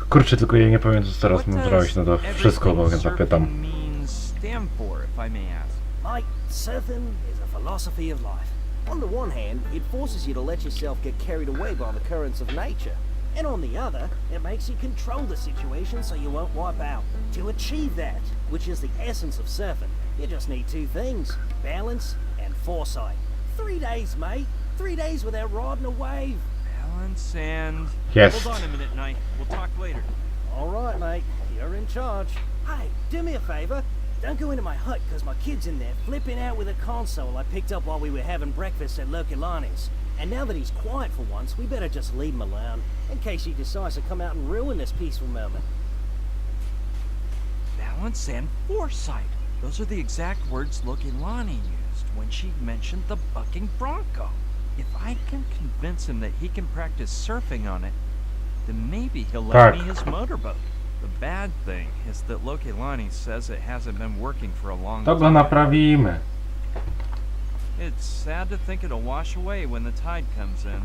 Kurczę, tylko ja nie pamiętam co teraz What mam does zrobić, no to wszystko, bo everything więc zapytam. surfing means stand for, if I may ask? Mate, surfing is a philosophy of life. On the one hand, it forces you to let yourself get carried away by the currents of nature. And on the other, it makes you control the situation so you won't wipe out. To achieve that, which is the essence of surfing, you just need two things: balance and foresight. 3 days, mate. 3 days without riding a wave. Balance and... Jest. Hold on a minute, Knight. We'll talk later. All right, mate. You're in charge. Hey, do me a favor. Don't go into my hut, because my kid's in there flipping out with a console I picked up while we were having breakfast at Lurkulani's. And now that he's quiet for once, we better just leave him alone, in case he decides to come out and ruin this peaceful moment. Balance and foresight. Those are the exact words Lurkulani used when she mentioned the bucking bronco. If I can convince him that he can practice surfing on it, then maybe he'll lend me his motorboat. The bad thing is that Lurkulani says it hasn't been working for a long To go time. naprawimy. It's sad to think it'll wash away when the tide comes in.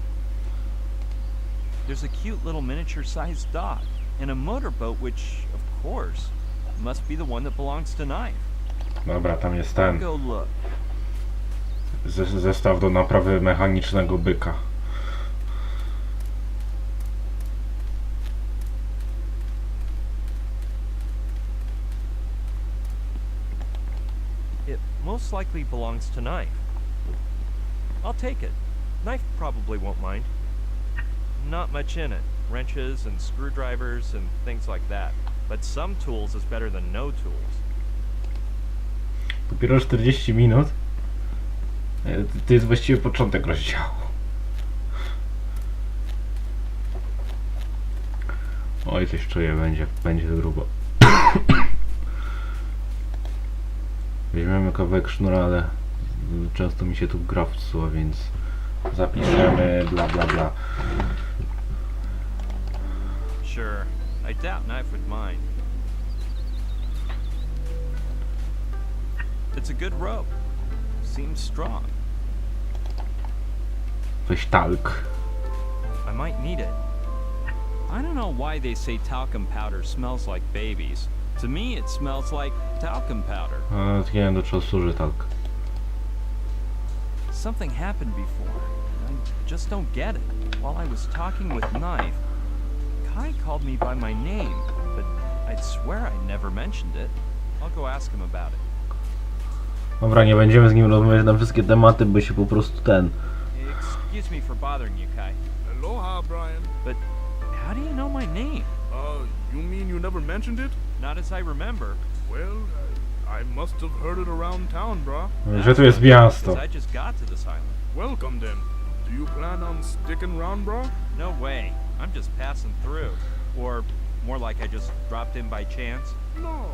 There's a cute little miniature-sized dock, and a motorboat which, of course, must be the one that belongs to Knife. Dobra, tam jest I'll ten go look. zestaw do naprawy mechanicznego byka. It most likely belongs to Knife. I'll take it. Knife probably won't mind. Not much in it. Wrenches and screwdrivers and things like that. But some tools is better than no tools. Dopiero 40 minut? To jest właściwie początek rozdziału. Oj, coś czuję, będzie grubo. Weźmiemy kawałek sznura, ale często mi się tu gra wsuwa, więc zapiszemy bla bla bla. Sure. I doubt Knife would mind. It's a good rope. Seems strong. Weź talk. I might need it. I don't know why they say talcum powder smells like babies. To me, it smells like talcum powder. Ale nie wiem, do czego służy talk. Something happened before. I just don't get it. While I was talking with Knife, Kai called me by my name, but I'd swear I never mentioned it. I'll go ask him about it. Dobra, nie będziemy z nim rozmawiać na wszystkie tematy, by się po prostu Excuse me for bothering you, Kai, Aloha, Brian. but how do you know my name? You mean you never mentioned it? Not as I remember. Well, I must have heard it around town, brah. że tu jest miasto. 'Cause I just got to this island. Welcome then. Do you plan on sticking around, brah? No way. I'm just passing through. Or more like I just dropped in by chance. No.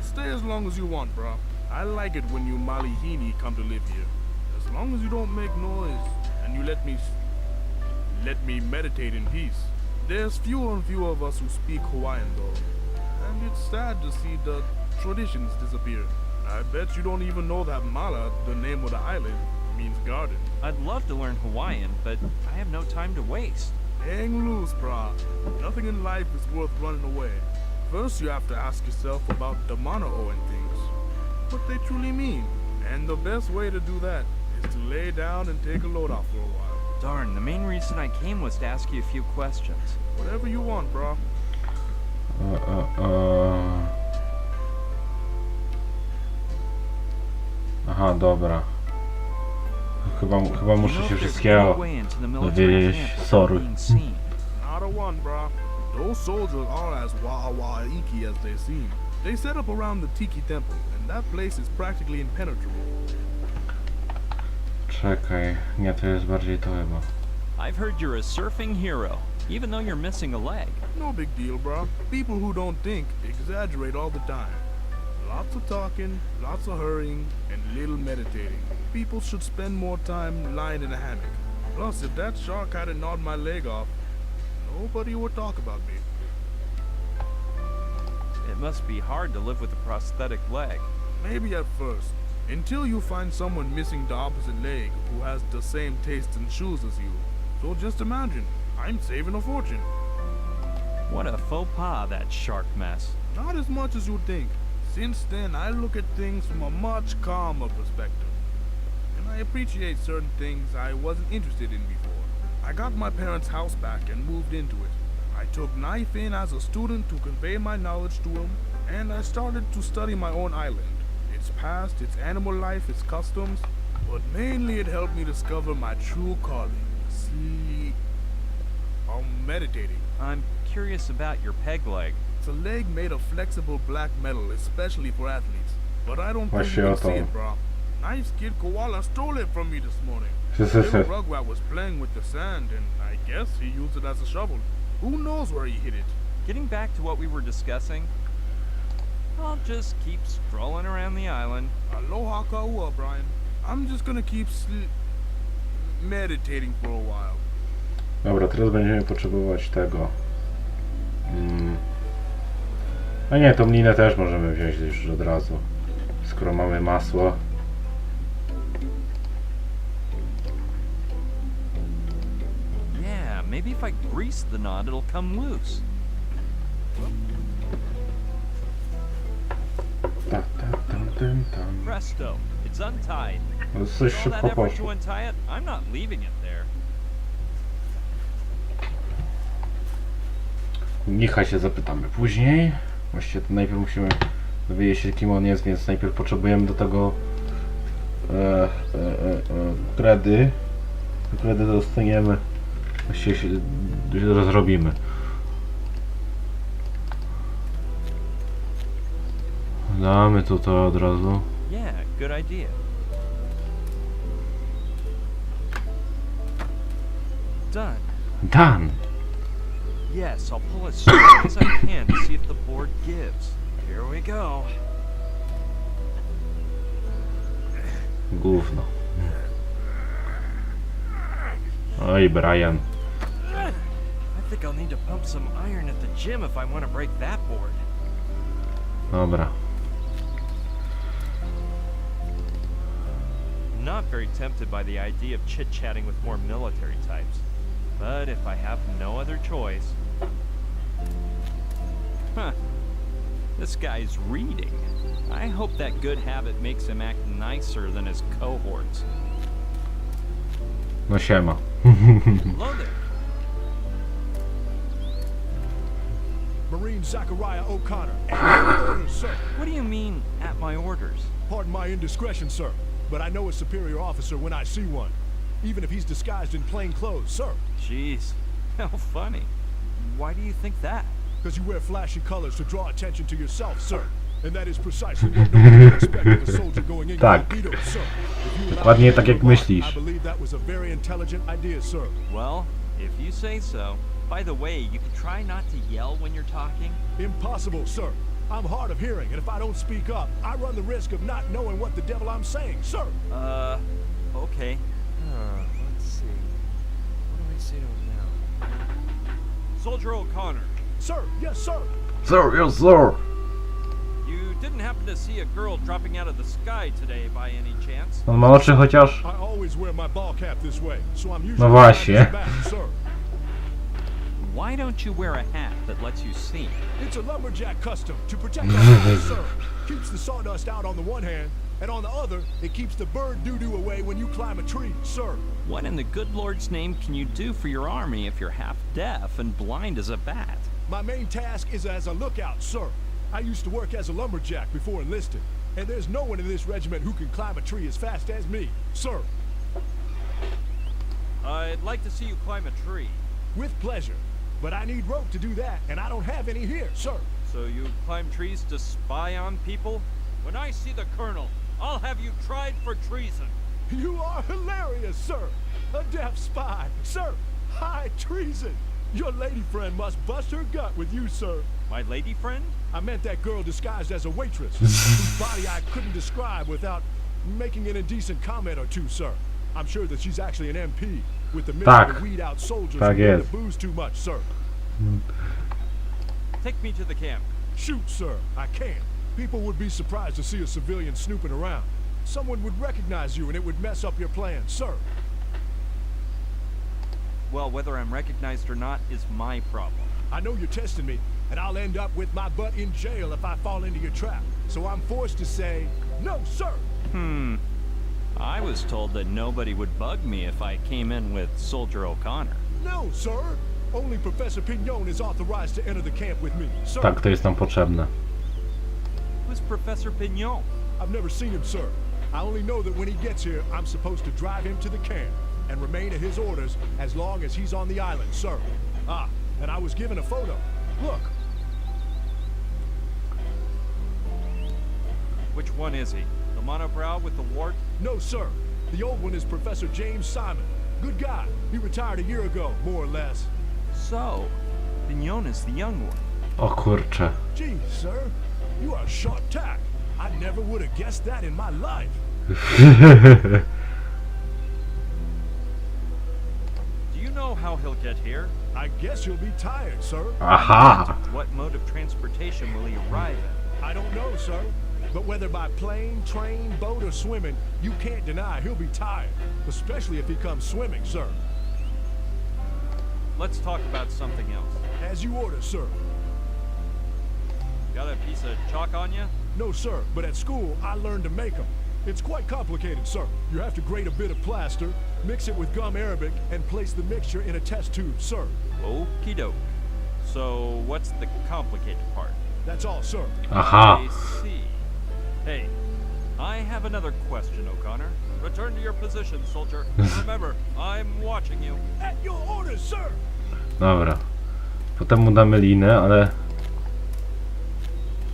Stay as long as you want, brah. I like it when you Malihini come to live here. As long as you don't make noise and you let me meditate in peace. There's fewer and fewer of us who speak Hawaiian though, and it's sad to see the traditions disappear. I bet you don't even know that Mala, the name of the island, means garden. I'd love to learn Hawaiian, but I have no time to waste. Hang loose, brah. Nothing in life is worth running away. First you have to ask yourself about the Mana'o and things, what they truly mean. And the best way to do that is to lay down and take a load off for a while. Darn, the main reason I came was to ask you a few questions. Whatever you want, brah. Aha, dobra. Chyba muszę się wszystkiego dowiedzieć. Sorry. Not a one, brah. Those soldiers are as wahawaiki as they seem. They set up around the Tiki Temple, and that place is practically impenetrable. Czekaj, nie, to jest bardziej to chyba. I've heard you're a surfing hero, even though you're missing a leg. No big deal, brah. People who don't think exaggerate all the time. Lots of talking, lots of hurrying, and little meditating. People should spend more time lying in a hammock. Plus, if that shark hadn't gnawed my leg off, nobody would talk about me. It must be hard to live with a prosthetic leg. Maybe at first. Until you find someone missing the opposite leg who has the same taste in shoes as you. So just imagine, I'm saving a fortune. What a faux pas, that shark mess. Not as much as you think. Since then, I look at things from a much calmer perspective. and I appreciate certain things I wasn't interested in before. I got my parents' house back and moved into it. I took Knife in as a student to convey my knowledge to him, and I started to study my own island. Its past, its animal life, its customs, but mainly it helped me discover my true calling. See, meditating. I'm curious about your peg leg. It's a leg made of flexible black metal, especially for athletes. But I don't think Właśnie you o can see to. it, bro. Knife's kid Koala stole it from me this morning. Little Rugrat was playing with the sand, and I guess he used it as a shovel. Who knows where he hid it? Getting back to what we were discussing, I'll just keep strolling around the island. Aloha kaua, Brian. I'm just gonna keep meditating for a while. Dobra, teraz będziemy potrzebować tego. A nie, tą linę też możemy wziąć już od razu. Skoro mamy masło. Yeah, maybe if I grease the knot, it'll come loose. Presto, it's untied. No, coś All that szybko effort to poszło. untie it, I'm not leaving it there. Niechaj się zapytamy później. Właściwie to najpierw musimy dowiedzieć się, kim on jest, więc najpierw potrzebujemy do tego kredy. Kredy dostaniemy. Właściwie się rozrobimy. Damy tutaj od razu. Yeah, good idea. Done. Dan! Yes, I'll pull as strong as I can to see if the board gives. Here we go. Gówno. Oj, Brian. I think I'll need to pump some iron at the gym if I want to break that board. Dobra. Not very tempted by the idea of chit-chatting with more military types. But if I have no other choice... Huh. This guy's reading. I hope that good habit makes him act nicer than his cohorts. No siema. Hello there. Marine Zachariah O'Connor. At your orders, sir. What do you mean, at my orders? Pardon my indiscretion, sir, but I know a superior officer when I see one, even if he's disguised in plain clothes, sir. Jeez, how funny. Why do you think that? Because you wear flashy colors to draw attention to yourself, sir. And that is precisely what no one would expect of a soldier going in Tak. incognito, sir. If you allow Dokładnie me tak to jak remark, myślisz. I believe that was a very intelligent idea, sir. Well, if you say so. By the way, you could try not to yell when you're talking. Impossible, sir. I'm hard of hearing, and if I don't speak up, I run the risk of not knowing what the devil I'm saying, sir. Okay. let's see. What do I say to him now? Soldier O'Connor, Sir, yes, sir. Sir, yes, sir. You didn't happen to see a girl dropping out of the sky today by any chance? On ma oczy chociaż? I always wear my ball cap this way, so I'm usually No właśnie. back, sir. Why don't you wear a hat that lets you see? It's a lumberjack custom to protect our eyes, sir. Keeps the sawdust out on the one hand, and on the other, it keeps the bird doo-doo away when you climb a tree, sir. What in the good Lord's name can you do for your army if you're half deaf and blind as a bat? My main task is as a lookout, sir. I used to work as a lumberjack before enlisting, and there's no one in this regiment who can climb a tree as fast as me, sir. I'd like to see you climb a tree. With pleasure. But I need rope to do that, and I don't have any here, sir. So you climb trees to spy on people? When I see the colonel, I'll have you tried for treason. You are hilarious, sir. A deaf spy. Sir, high treason. Your lady friend must bust her gut with you, sir. My lady friend? I meant that girl disguised as a waitress, whose body I couldn't describe without making an indecent comment or two, sir. I'm sure that she's actually an MP, with the mission Tak. to weed out soldiers Tak who jest. booze too much, sir. Take me to the camp. Shoot, sir, I can. People would be surprised to see a civilian snooping around. Someone would recognize you and it would mess up your plans, sir. Well, whether I'm recognized or not is my problem. I know you're testing me, and I'll end up with my butt in jail if I fall into your trap. So I'm forced to say, no, sir. I was told that nobody would bug me if I came in with Soldier O'Connor. No, sir. Only Professor Pignon is authorized to enter the camp with me, sir. Tak, to jest nam potrzebne. Who's Professor Pignon? I've never seen him, sir. I only know that when he gets here, I'm supposed to drive him to the camp and remain at his orders as long as he's on the island, sir. Ah, and I was given a photo. Look. Which one is he? The monobrow with the wart? No, sir. The old one is Professor James Simon. Good guy. He retired a year ago, more or less. So, Pignon is the young one. O kurcze. Gee, sir. You are sharp tack. I never would have guessed that in my life. Do you know how he'll get here? I guess you'll be tired, sir. Aha! What mode of transportation will he arrive in? I don't know, sir. But whether by plane, train, boat, or swimming, you can't deny he'll be tired. Especially if he comes swimming, sir. Let's talk about something else. As you order, sir. Got a piece of chalk on you? No, sir, but at school, I learned to make them. It's quite complicated, sir. You have to grate a bit of plaster, mix it with gum arabic, and place the mixture in a test tube, sir. Okie doke. So, what's the complicated part? That's all, sir. Aha! I see. Hey, I have another question, O'Connor. Return to your position, soldier. Remember, I'm watching you. At your orders, sir! Dobra. Potem mu damy linę, ale...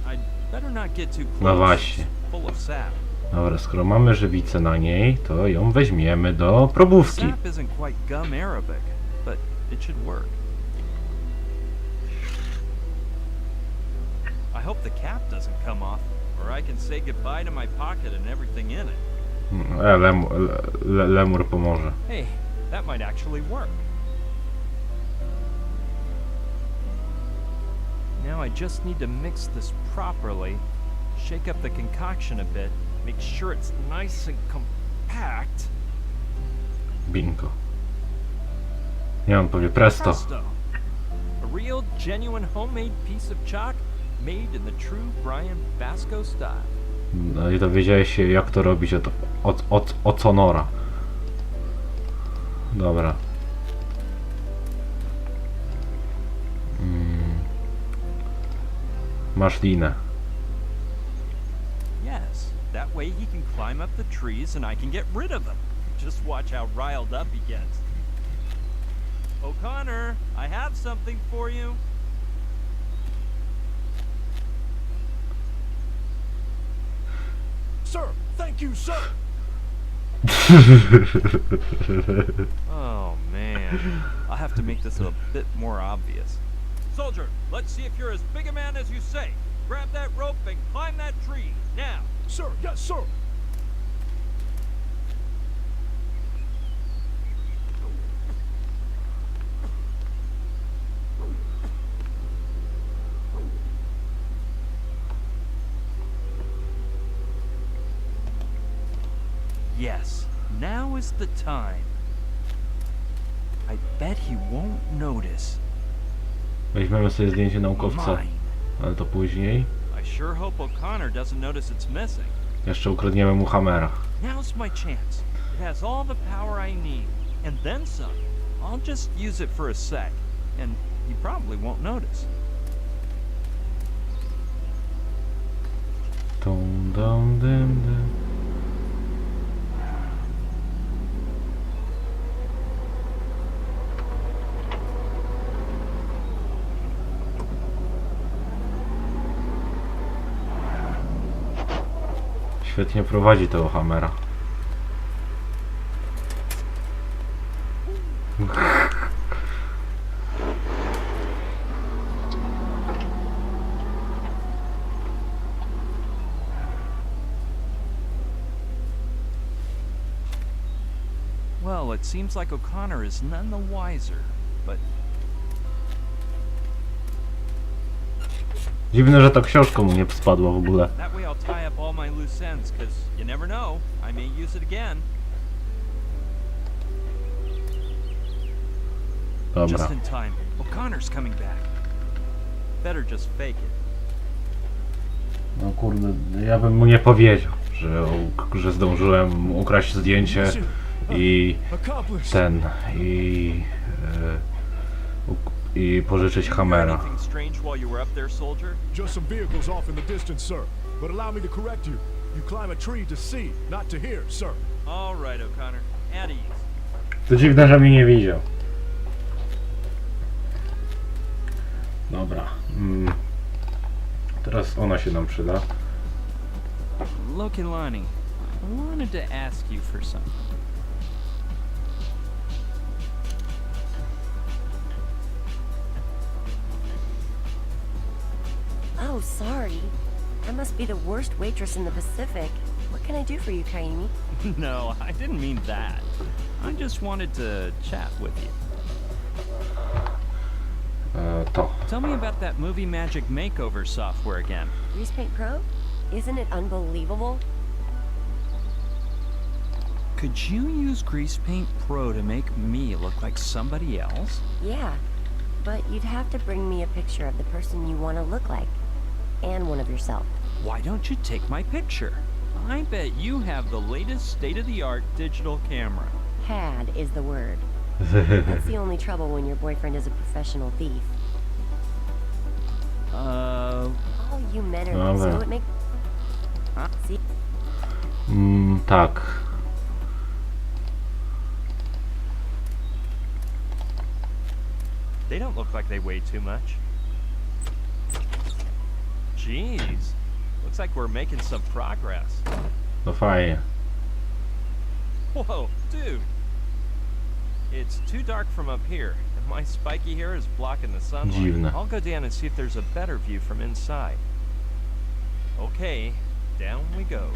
I'd better not get too close. No właśnie. It's full of sap. Dobra, skoro mamy żywicę na niej, to ją weźmiemy do probówki. Sap isn't quite gum Arabic, but it should work. I hope the cap doesn't come off, or I can say goodbye to my pocket and everything in it. Lemur pomoże. Hey, that might actually work. Now I just need to mix this properly, shake up the concoction a bit, make sure it's nice and compact. Bingo. Nie, on powie presto. Presto. A real, genuine, homemade piece of chalk made in the true Brian Basco style. No i dowiedziałeś się, jak to robić od Sonora. Dobra. Masz linę. Yes, that way he can climb up the trees and I can get rid of him. Just watch how riled up he gets. O'Connor, I have something for you. Sir, thank you, sir! Oh man, I'll have to make this a bit more obvious. Soldier, let's see if you're as big a man as you say. Grab that rope and climb that tree, now. Sir, yes, sir! Yes, now is the time. I bet he won't notice. Weźmiemy sobie zdjęcie naukowca, Mine. ale to później. I sure hope O'Connor doesn't notice it's missing. Jeszcze ukradniemy mu hamera. Now's my chance. It has all the power I need, and then some. I'll just use it for a sec, and he probably won't notice. Dum, dum, dum, dum. Świetnie prowadzi tego hamera. Well, it seems like O'Connor is none the wiser, but Dziwne, że ta książka mu nie spadła w ogóle. that way I'll tie up all my loose ends, because you never know, I may use it again. Dobra. Just in time. O'Connor's coming back. Better just fake it. No kurde, ja bym mu nie powiedział, że zdążyłem ukraść zdjęcie i i pożyczyć Hammera. Anything strange while you were up there, soldier? Just some vehicles off in the distance, sir. But allow me to correct you. You climb a tree to see, not to hear, sir. All right, O'Connor. At ease. To dziwne, że mnie nie widział. Dobra. Teraz ona się nam przyda. Look, Lonnie, I wanted to ask you for something. Oh, sorry. I must be the worst waitress in the Pacific. What can I do for you, Kaimi? No, I didn't mean that. I just wanted to chat with you. To. Tell me about that movie magic makeover software again. Grease Paint Pro? Isn't it unbelievable? Could you use Grease Paint Pro to make me look like somebody else? Yeah, but you'd have to bring me a picture of the person you want to look like. And one of yourself. Why don't you take my picture? I bet you have the latest state-of-the-art digital camera. Had is the word. That's the only trouble when your boyfriend is a professional thief. All you men are like, so it makes... See? Tak. They don't look like they weigh too much. Jeez. Looks like we're making some progress. To fajnie. Whoa, dude. It's too dark from up here, and my spiky hair is blocking the sunlight. Dziwne. I'll go down and see if there's a better view from inside. Okay, down we go.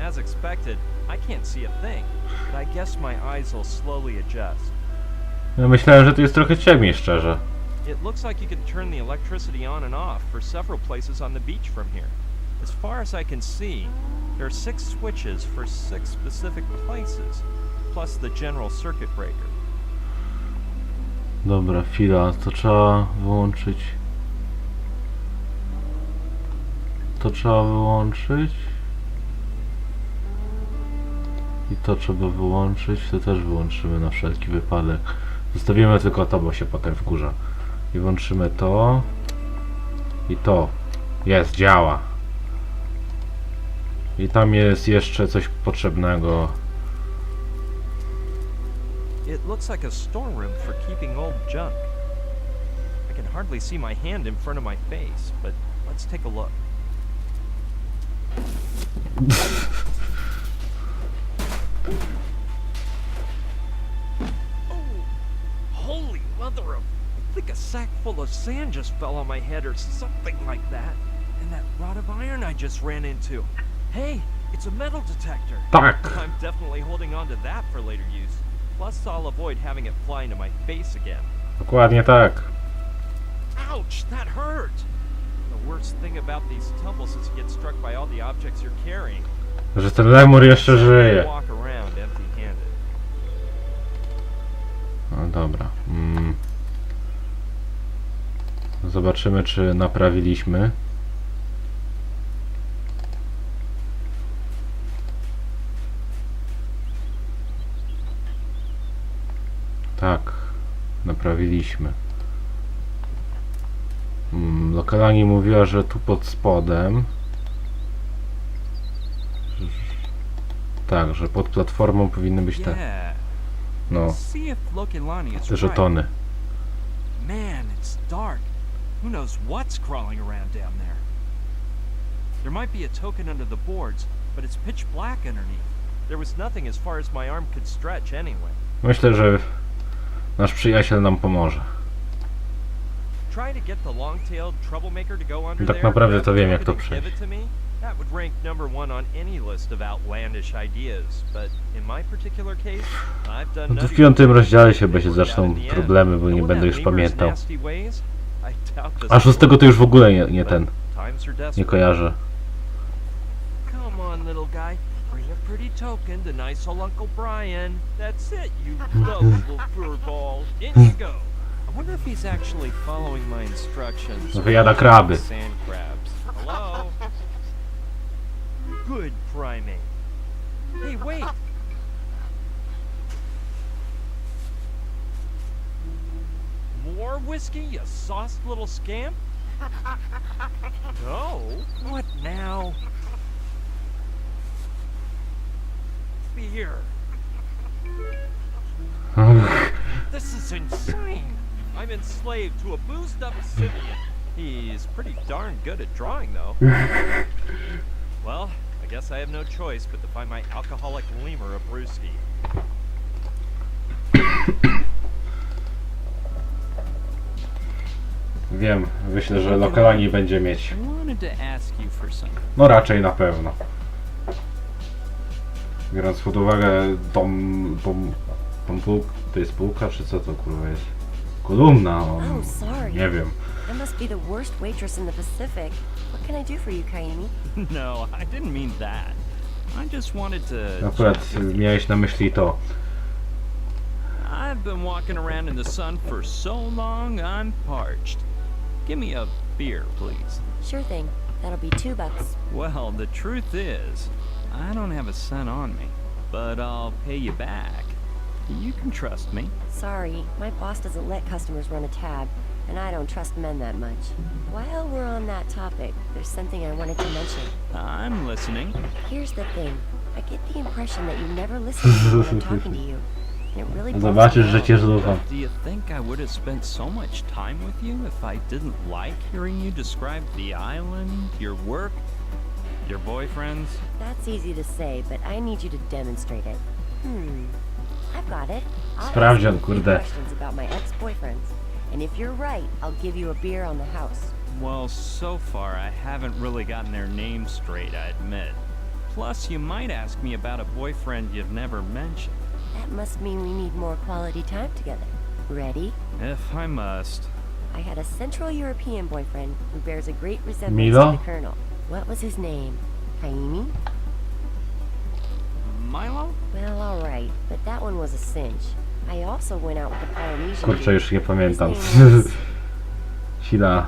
As expected, I can't see a thing, but I guess my eyes will slowly adjust. Ja myślałem, że tu jest trochę ciemniej, szczerze. It looks like you can turn the electricity on and off for several places on the beach from here. As far as I can see, there are 6 switches for 6 specific places, plus the general circuit breaker. Dobra, chwila, to trzeba wyłączyć. To trzeba wyłączyć. I to trzeba wyłączyć, to też wyłączymy na wszelki wypadek. Zostawimy tylko to, bo się potem wkurza. I włączymy to. I to. Jest, działa. I tam jest jeszcze coś potrzebnego. It looks like a storeroom for keeping old junk. I can hardly see my hand in front of my face, but let's take a look. Oh, holy mother of... I think a sack full of sand just fell on my head or something like that. And that rod of iron I just ran into. Hey, it's a metal detector. Tak. I'm definitely holding on to that for later use. Plus, I'll avoid having it fly into my face again. Dokładnie tak. Ouch, that hurt! The worst thing about these tumbles is you get struck by all the objects you're carrying. Że ten lemur jeszcze żyje. Walk around empty-handed. No dobra. Zobaczymy, czy naprawiliśmy. Tak, naprawiliśmy. Lokalani mówiła, że tu pod spodem. Tak, że pod platformą powinny być te. Yeah. No, See if Lokelani is te right. żetony. Man, it's dark. Who knows what's crawling around down there? There might be a token under the boards, but it's pitch black underneath. There was nothing as far as my arm could stretch anyway. Myślę, że nasz przyjaciel nam pomoże. Try to get the long-tailed troublemaker to go under Tak there. naprawdę to wiem, jak to Give przejść. it to me. That would rank number 1 on any list of outlandish ideas, but in my particular case, I've done No to w 5. rozdziale się będzie zaczną problemy, bo nie będę już pamiętał. A 6 to już w ogóle nie kojarzę. Come on, little guy. Bring a pretty token to nice old Uncle Brian. That's it, you lovable furball. In you go. I wonder if he's actually following my instructions. Wyjada kraby. Sand crabs. Hello? Good primate. Hey, wait. More whiskey, you sauced little scamp? No? What now? Beer. This is insane. I'm enslaved to a boozed-up simian. He's pretty darn good at drawing, though. Well, I guess I have no choice but to find my alcoholic lemur a brewski. Wiem, myślę, że lokalani będzie mieć. I wanted to ask you for something. No raczej na pewno. Biorąc pod uwagę tą półkę, to jest półka, czy co to kurwa jest? Kolumna, Oh, sorry. nie wiem. I must be the worst waitress in the Pacific. What can I do for you, Kaimi? No, I didn't mean that. I just wanted to... Akurat miałeś na myśli to. I've been walking around in the sun for so long, I'm parched. Give me a beer, please. Sure thing. That'll be $2. Well, the truth is, I don't have a cent on me, but I'll pay you back. You can trust me. Sorry, my boss doesn't let customers run a tab, and I don't trust men that much. While we're on that topic, there's something I wanted to mention. I'm listening. Here's the thing. I get the impression that you never listen to me when I'm talking to you. And it really bums me Zobaczysz, że out. cię zlufam. Do you think I would have spent so much time with you if I didn't like hearing you describe the island, your work, your boyfriends? That's easy to say, but I need you to demonstrate it. I've got it. I'll Sprawdzian, ask you kurde. questions about my ex-boyfriends. And if you're right, I'll give you a beer on the house. Well, so far I haven't really gotten their names straight, I admit. Plus, you might ask me about a boyfriend you've never mentioned. That must mean we need more quality time together. Ready? If I must. I had a Central European boyfriend who bears a great resemblance Milo? to the Colonel. What was his name? Kaimi? Milo? Well, alright, but that one was a cinch. I also went out with a Polynesian Kurczę, dude. już nie pamiętam. His name was- Sila.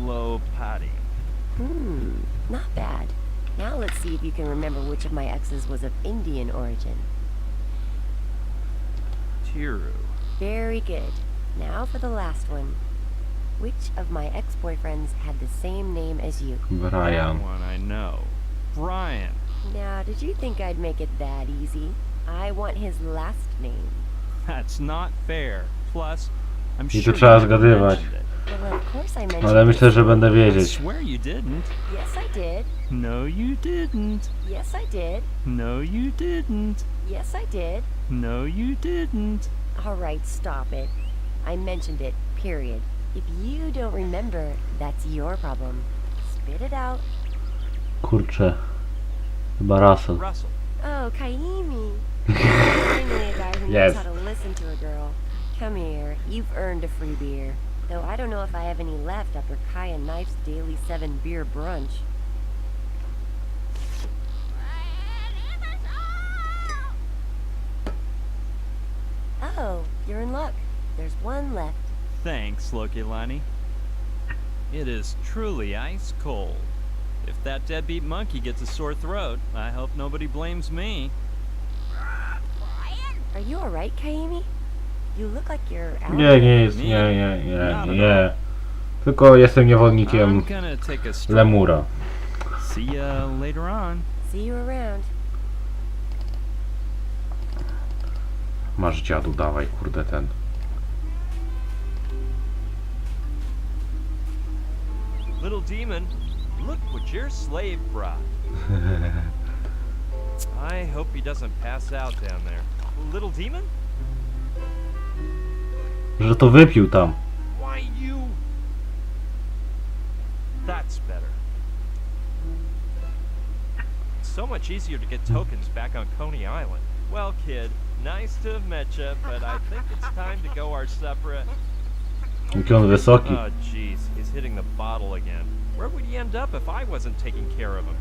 Low Patty. Not bad. Now let's see if you can remember which of my exes was of Indian origin. Tiru. Very good. Now for the last one. Which of my ex-boyfriends had the same name as you? That Brian. one I know. Brian. Now, did you think I'd make it that easy? I want his last name. That's not fair. Plus, I'm I sure tu trzeba you never zgadywać. mentioned it. Well, of course I mentioned Ale myślę, it. że będę I wiedzieć. swear you didn't. Yes, I did. No, you didn't. Yes, I did. No, you didn't. Yes, I did. No, you didn't. All right, stop it. I mentioned it, period. If you don't remember, that's your problem. Spit it out. Kurczę. Chyba Russell. Russell. Oh, Kaimi. Finally a guy who Yes. knows how to listen to a girl. Come here. You've earned a free beer. Though I don't know if I have any left after Kai and Knife's daily 7-beer brunch. Oh, you're in luck. There's one left. Thanks, Loki Lani. It is truly ice cold. If that deadbeat monkey gets a sore throat, I hope nobody blames me. Are you alright, Kaimi? You look like you're out. Nie, nie jest, nie. Tylko jestem niewolnikiem I'm gonna take a stroll. lemura. See ya later on. See you around. Masz dziadu, dawaj, kurde ten. Little demon, look what your slave brought. I hope he doesn't pass out down there. Little demon? Że to wypił tam. Why you... That's better. It's so much easier to get tokens back on Coney Island. Well, kid, nice to have met you, but I think it's time to go our separate... Jaki on wysoki. Oh, jeez, he's hitting the bottle again. Where would he end up if I wasn't taking care of him?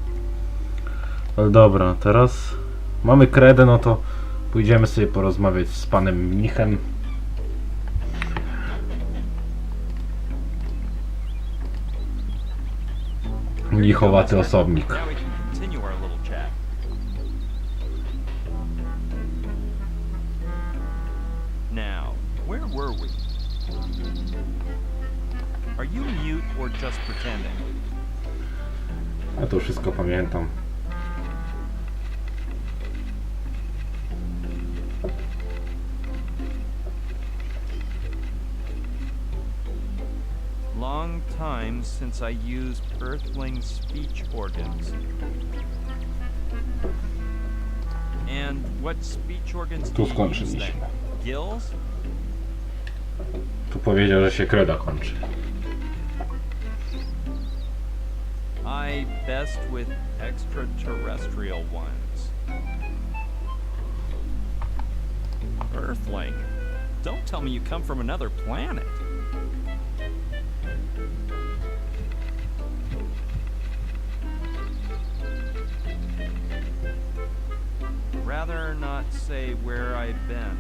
Ale dobra, teraz mamy kredę, no to pójdziemy sobie porozmawiać z panem mnichem. Mnichowaty osobnik. Now we can continue our little chat. Now, where were we? Are you mute or just pretending? Ja to wszystko pamiętam. Long time since I used Earthling speech organs. And what speech organs do Tu you use skończyliśmy. then? Gills? Tu powiedział, że się kreda kończy. I best with extraterrestrial ones. Earthling? Don't tell me you come from another planet. Rather not say where I've been.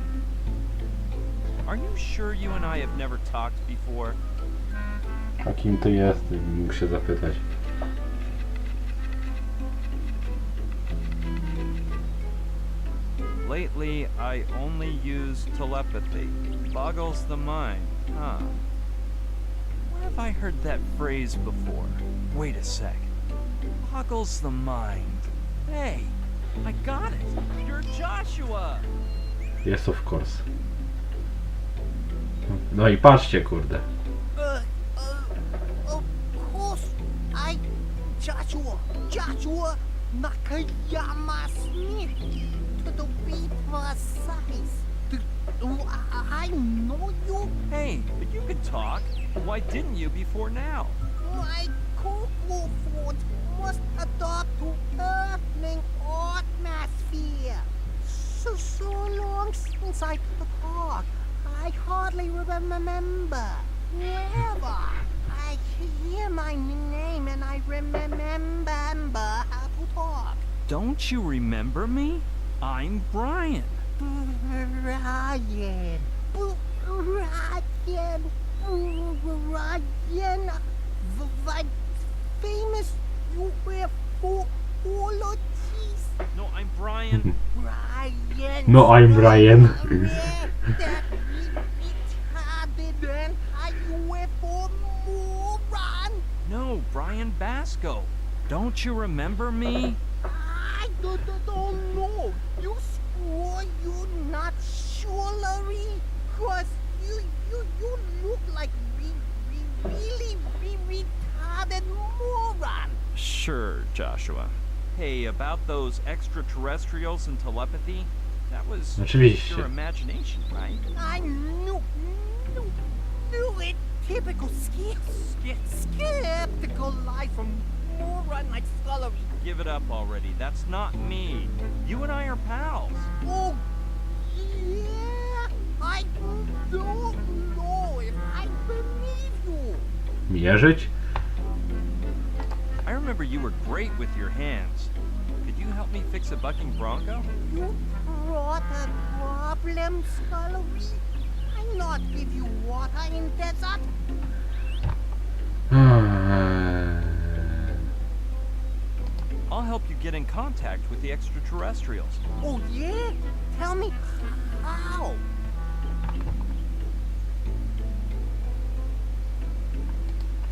Are you sure you and I have never talked before? A kim ty jesteś? Mógł się zapytać. Lately, I only use telepathy. Boggles the mind, huh? Where have I heard that phrase before? Wait a sec. Boggles the mind. Hey, I got it. You're Joshua. Yes, of course. No i patrzcie, kurde. Of course, Joshua Nakayama Smith, to be precise. I know you. Hey, but you could talk. Why didn't you before now? My co-forwards must adopt to Earthling atmosphere. So long since I talked, I hardly remember. Never. I hear my name and I remember how to talk. Don't you remember me? I'm Brian. Brian. The famous UFOologist. No, I'm Brian. Brian. No, I'm Brian. That retarded and a UFO moron. No, Brian Basco. Don't you remember me? I don't know. You swore you not surely, cause you look like really retarded moron. Sure, Joshua. Hey, about those extraterrestrials and telepathy, that was Oczywiście. your imagination, right? I knew it. Typical skeptical lie from moron like Scullery. Give it up already. That's not me. You and I are pals. Oh, yeah. I don't know if I believe you. Mierzyć? I remember you were great with your hands. Could you help me fix a bucking bronco? You brought a problem, Scullery. I not give you water in desert. I'll help you get in contact with the extraterrestrials. Oh, yeah? Tell me how.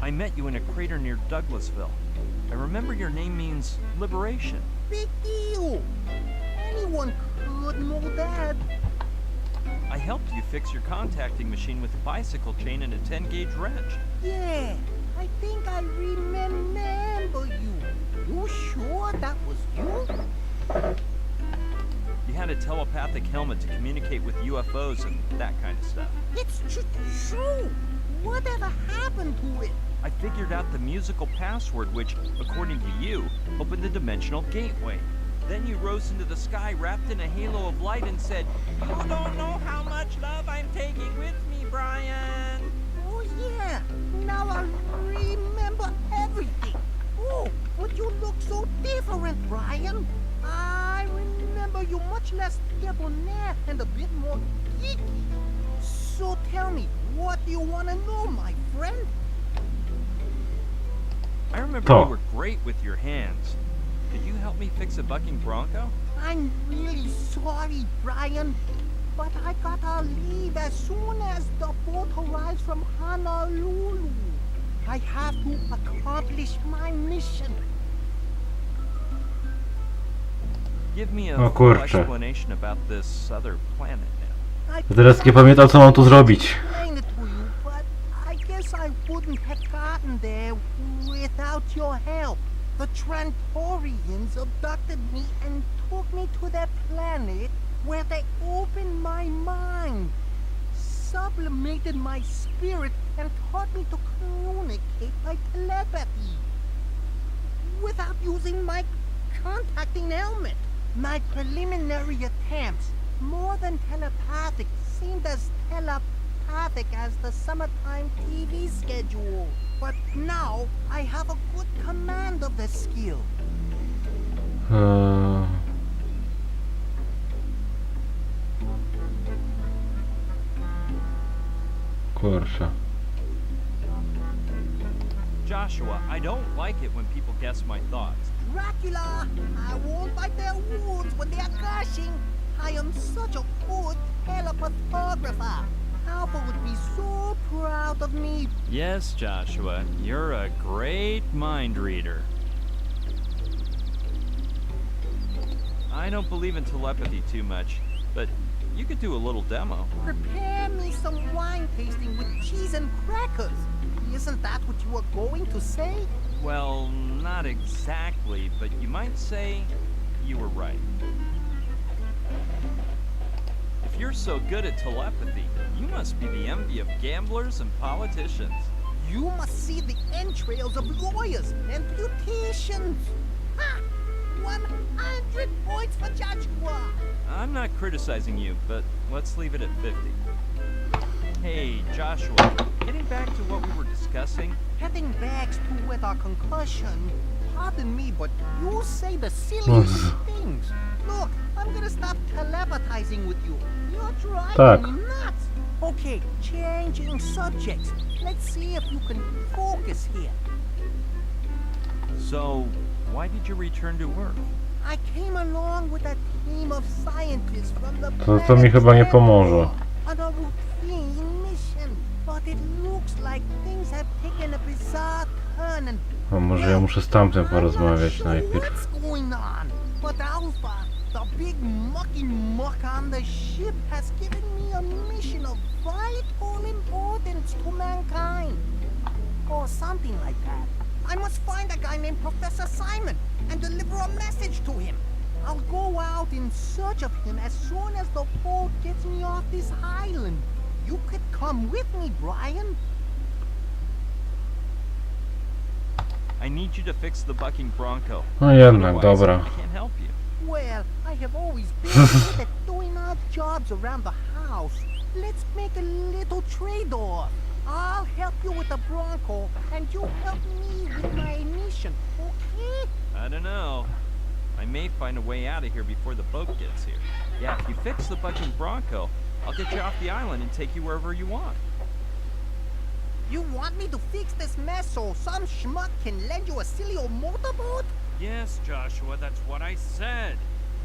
I met you in a crater near Douglasville. I remember your name means liberation. Big deal. Anyone could know that. I helped you fix your contacting machine with a bicycle chain and a 10-gauge wrench. Yeah, I think I remember you. You sure that was you? You had a telepathic helmet to communicate with UFOs and that kind of stuff. It's true. Whatever happened to it? I figured out the musical password which, according to you, opened the dimensional gateway. Then you rose into the sky wrapped in a halo of light and said, "You don't know how much love I'm taking with me, Brian." Oh yeah, now I remember everything. Oh, but you look so different, Brian. Brian. I remember you much less debonair and a bit more geeky. So tell me, what do you want to know, my friend? I remember To. you were great with your hands. Could you help me fix a bucking bronco? I'm really sorry, Brian, but I gotta leave as soon as the boat arrives from Honolulu. I have to accomplish my mission. Give me a O full kurczę. explanation about this other planet now. I Ja teraz nie pamiętam, co mam tu zrobić. explain it to you, but I guess I wouldn't have gotten there without your help. The Trantorians abducted me and took me to their planet where they opened my mind, sublimated my spirit, and taught me to communicate by telepathy without using my contacting helmet. My preliminary attempts, more than telepathic, seemed as telepathic as the summertime TV schedule. But now I have a good command of the skill. Kurczę. Joshua, I don't like it when people guess my thoughts. Dracula! I won't bite their wounds when they are gushing. I am such a good telepathographer. Alpha would be so proud of me. Yes, Joshua, you're a great mind reader. I don't believe in telepathy too much, but you could do a little demo. Prepare me some wine tasting with cheese and crackers. Isn't that what you were going to say? Well, not exactly, but you might say you were right. If you're so good at telepathy, you must be the envy of gamblers and politicians. You must see the entrails of lawyers and beauticians. Ha! 100 points for Joshua. I'm not criticizing you, but let's leave it at 50. Hey, Joshua, getting back to what we were discussing, Heading back to with our concussion. Pardon me, but you say the silliest things. Look, I'm gonna stop telepathizing with you. You're driving Tak. me nuts. Okay, changing subjects. Let's see if you can focus here. so why did you return to Earth? I came along with a team of scientists from the To mi chyba nie pomoże. on a routine mission, but it looks like things have taken a bizarre turn and A może ja muszę z tamtym I'm porozmawiać not sure najpierw. what's going on, but Alpha, the big mucky muck on the ship, has given me a mission of vital importance to mankind, or something like that. I must find a guy named Professor Simon and deliver a message to him. I'll go out in search of him as soon as the boat gets me off this island. You could come with me, Brian. I need you to fix the bucking bronco. No jednak, Otherwise, dobra. I can't help you. Well, I have always been good at doing odd jobs around the house. Let's make a little trade-off. I'll help you with the Bronco, and you help me with my mission, okay? I don't know. I may find a way out of here before the boat gets here. Yeah, if you fix the bucking bronco, I'll get you off the island and take you wherever you want. You want me to fix this mess so some schmuck can lend you a silly old motorboat? Yes, Joshua, that's what I said.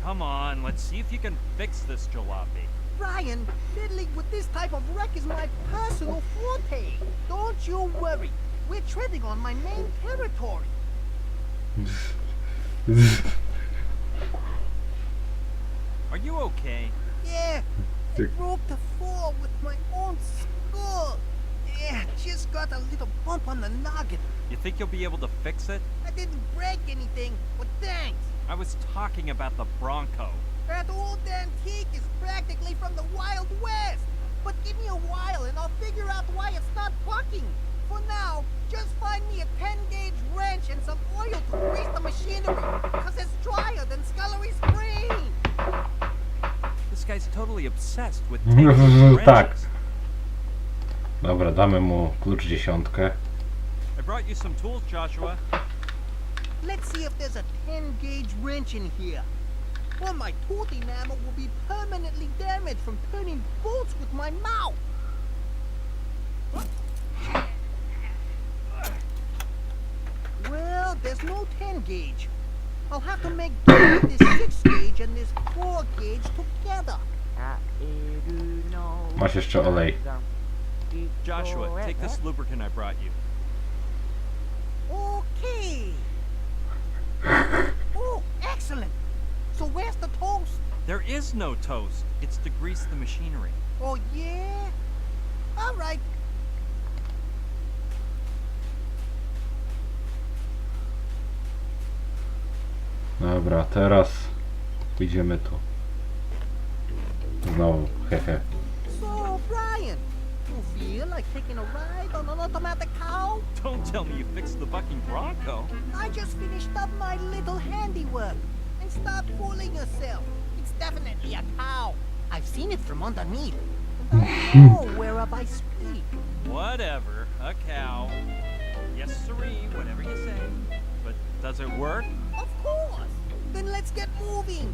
Come on, let's see if you can fix this jalopy. Brian, fiddling with this type of wreck is my personal forte. Don't you worry. We're treading on my main territory. Are you okay? Yeah, I broke the fall with my own skull. Yeah, just got a little bump on the noggin. You think you'll be able to fix it? I didn't break anything, but thanks. I was talking about the bronco. That old antique is practically from the Wild West. But give me a while and I'll figure out why it's not bucking. For now, just find me a 10-gauge wrench and some oil to grease the machinery, cause it's drier than Scullery Spring. This guy's totally obsessed with taking Tak. wrenches. Dobra, damy mu klucz 10. I brought you some tools, Joshua. Let's see if there's a 10-gauge wrench in here. Or my tooth enamel will be permanently damaged from turning bolts with my mouth. Well, there's no 10-gauge. I'll have to make do with this 6-gauge and this 4-gauge together. Masz jeszcze olej. Joshua, take this lubricant I brought you. Okay. Oh, excellent. So where's the toast? There is no toast. It's to grease the machinery. Oh, yeah? All right. Dobra, teraz idziemy tu. Znowu, hehe. So, Brian, you feel like taking a ride on an automatic cow? Don't tell me you fixed the bucking bronco. I just finished up my little handiwork. And stop fooling yourself. It's definitely a cow. I've seen it from underneath. And I know whereof I speak. Whatever, a cow. Yes, siree, whatever you say. But does it work? Of course. Then let's get moving.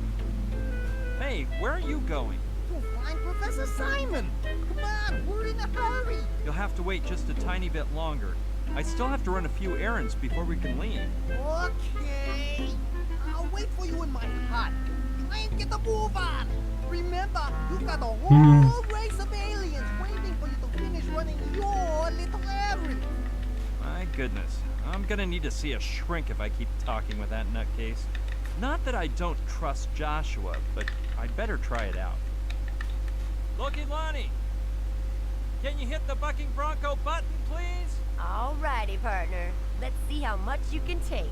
Hey, where are you going? To find Professor Simon. Come on, we're in a hurry. You'll have to wait just a tiny bit longer. I still have to run a few errands before we can leave. Okay. I'll wait for you in my hut. Try and get the move on. Remember, you've got a whole race of aliens waiting for you to finish running your little errand. My goodness, I'm gonna need to see a shrink if I keep talking with that nutcase. Not that I don't trust Joshua, but I'd better try it out. Loki Lonnie, can you hit the bucking bronco button, please? Alrighty, partner. Let's see how much you can take.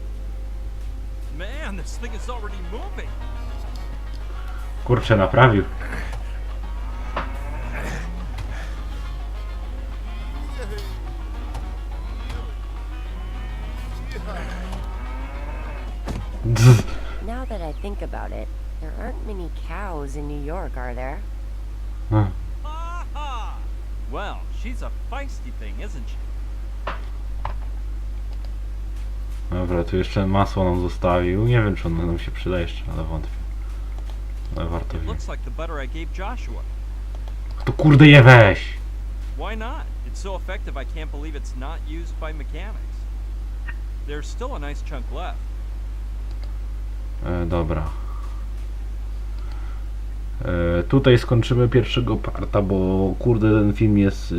Man, this thing is already moving. Kurczę, naprawił. Now that I think about it, there aren't many cows in New York, are there? No. Ha ha! Well, she's a feisty thing, isn't she? Dobra, tu jeszcze masło nam zostawił. Nie wiem, czy ono nam się przyda jeszcze, ale wątpię. Ale warto It wziąć. looks like the butter I gave Joshua. To kurde je weź! Why not? It's so effective I can't believe it's not used by mechanics. There's still a nice chunk left. Dobra. Tutaj skończymy pierwszego parta, bo kurde ten film jest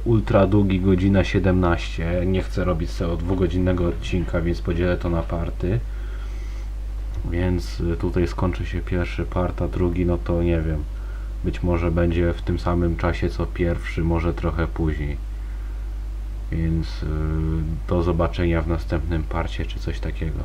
ultra długi, godzina 17. Nie chcę robić sobie 2-godzinnego odcinka, więc podzielę to na party. Więc tutaj skończy się pierwszy part, a drugi no to nie wiem. Być może będzie w tym samym czasie co pierwszy, może trochę później. Więc do zobaczenia w następnym parcie czy coś takiego.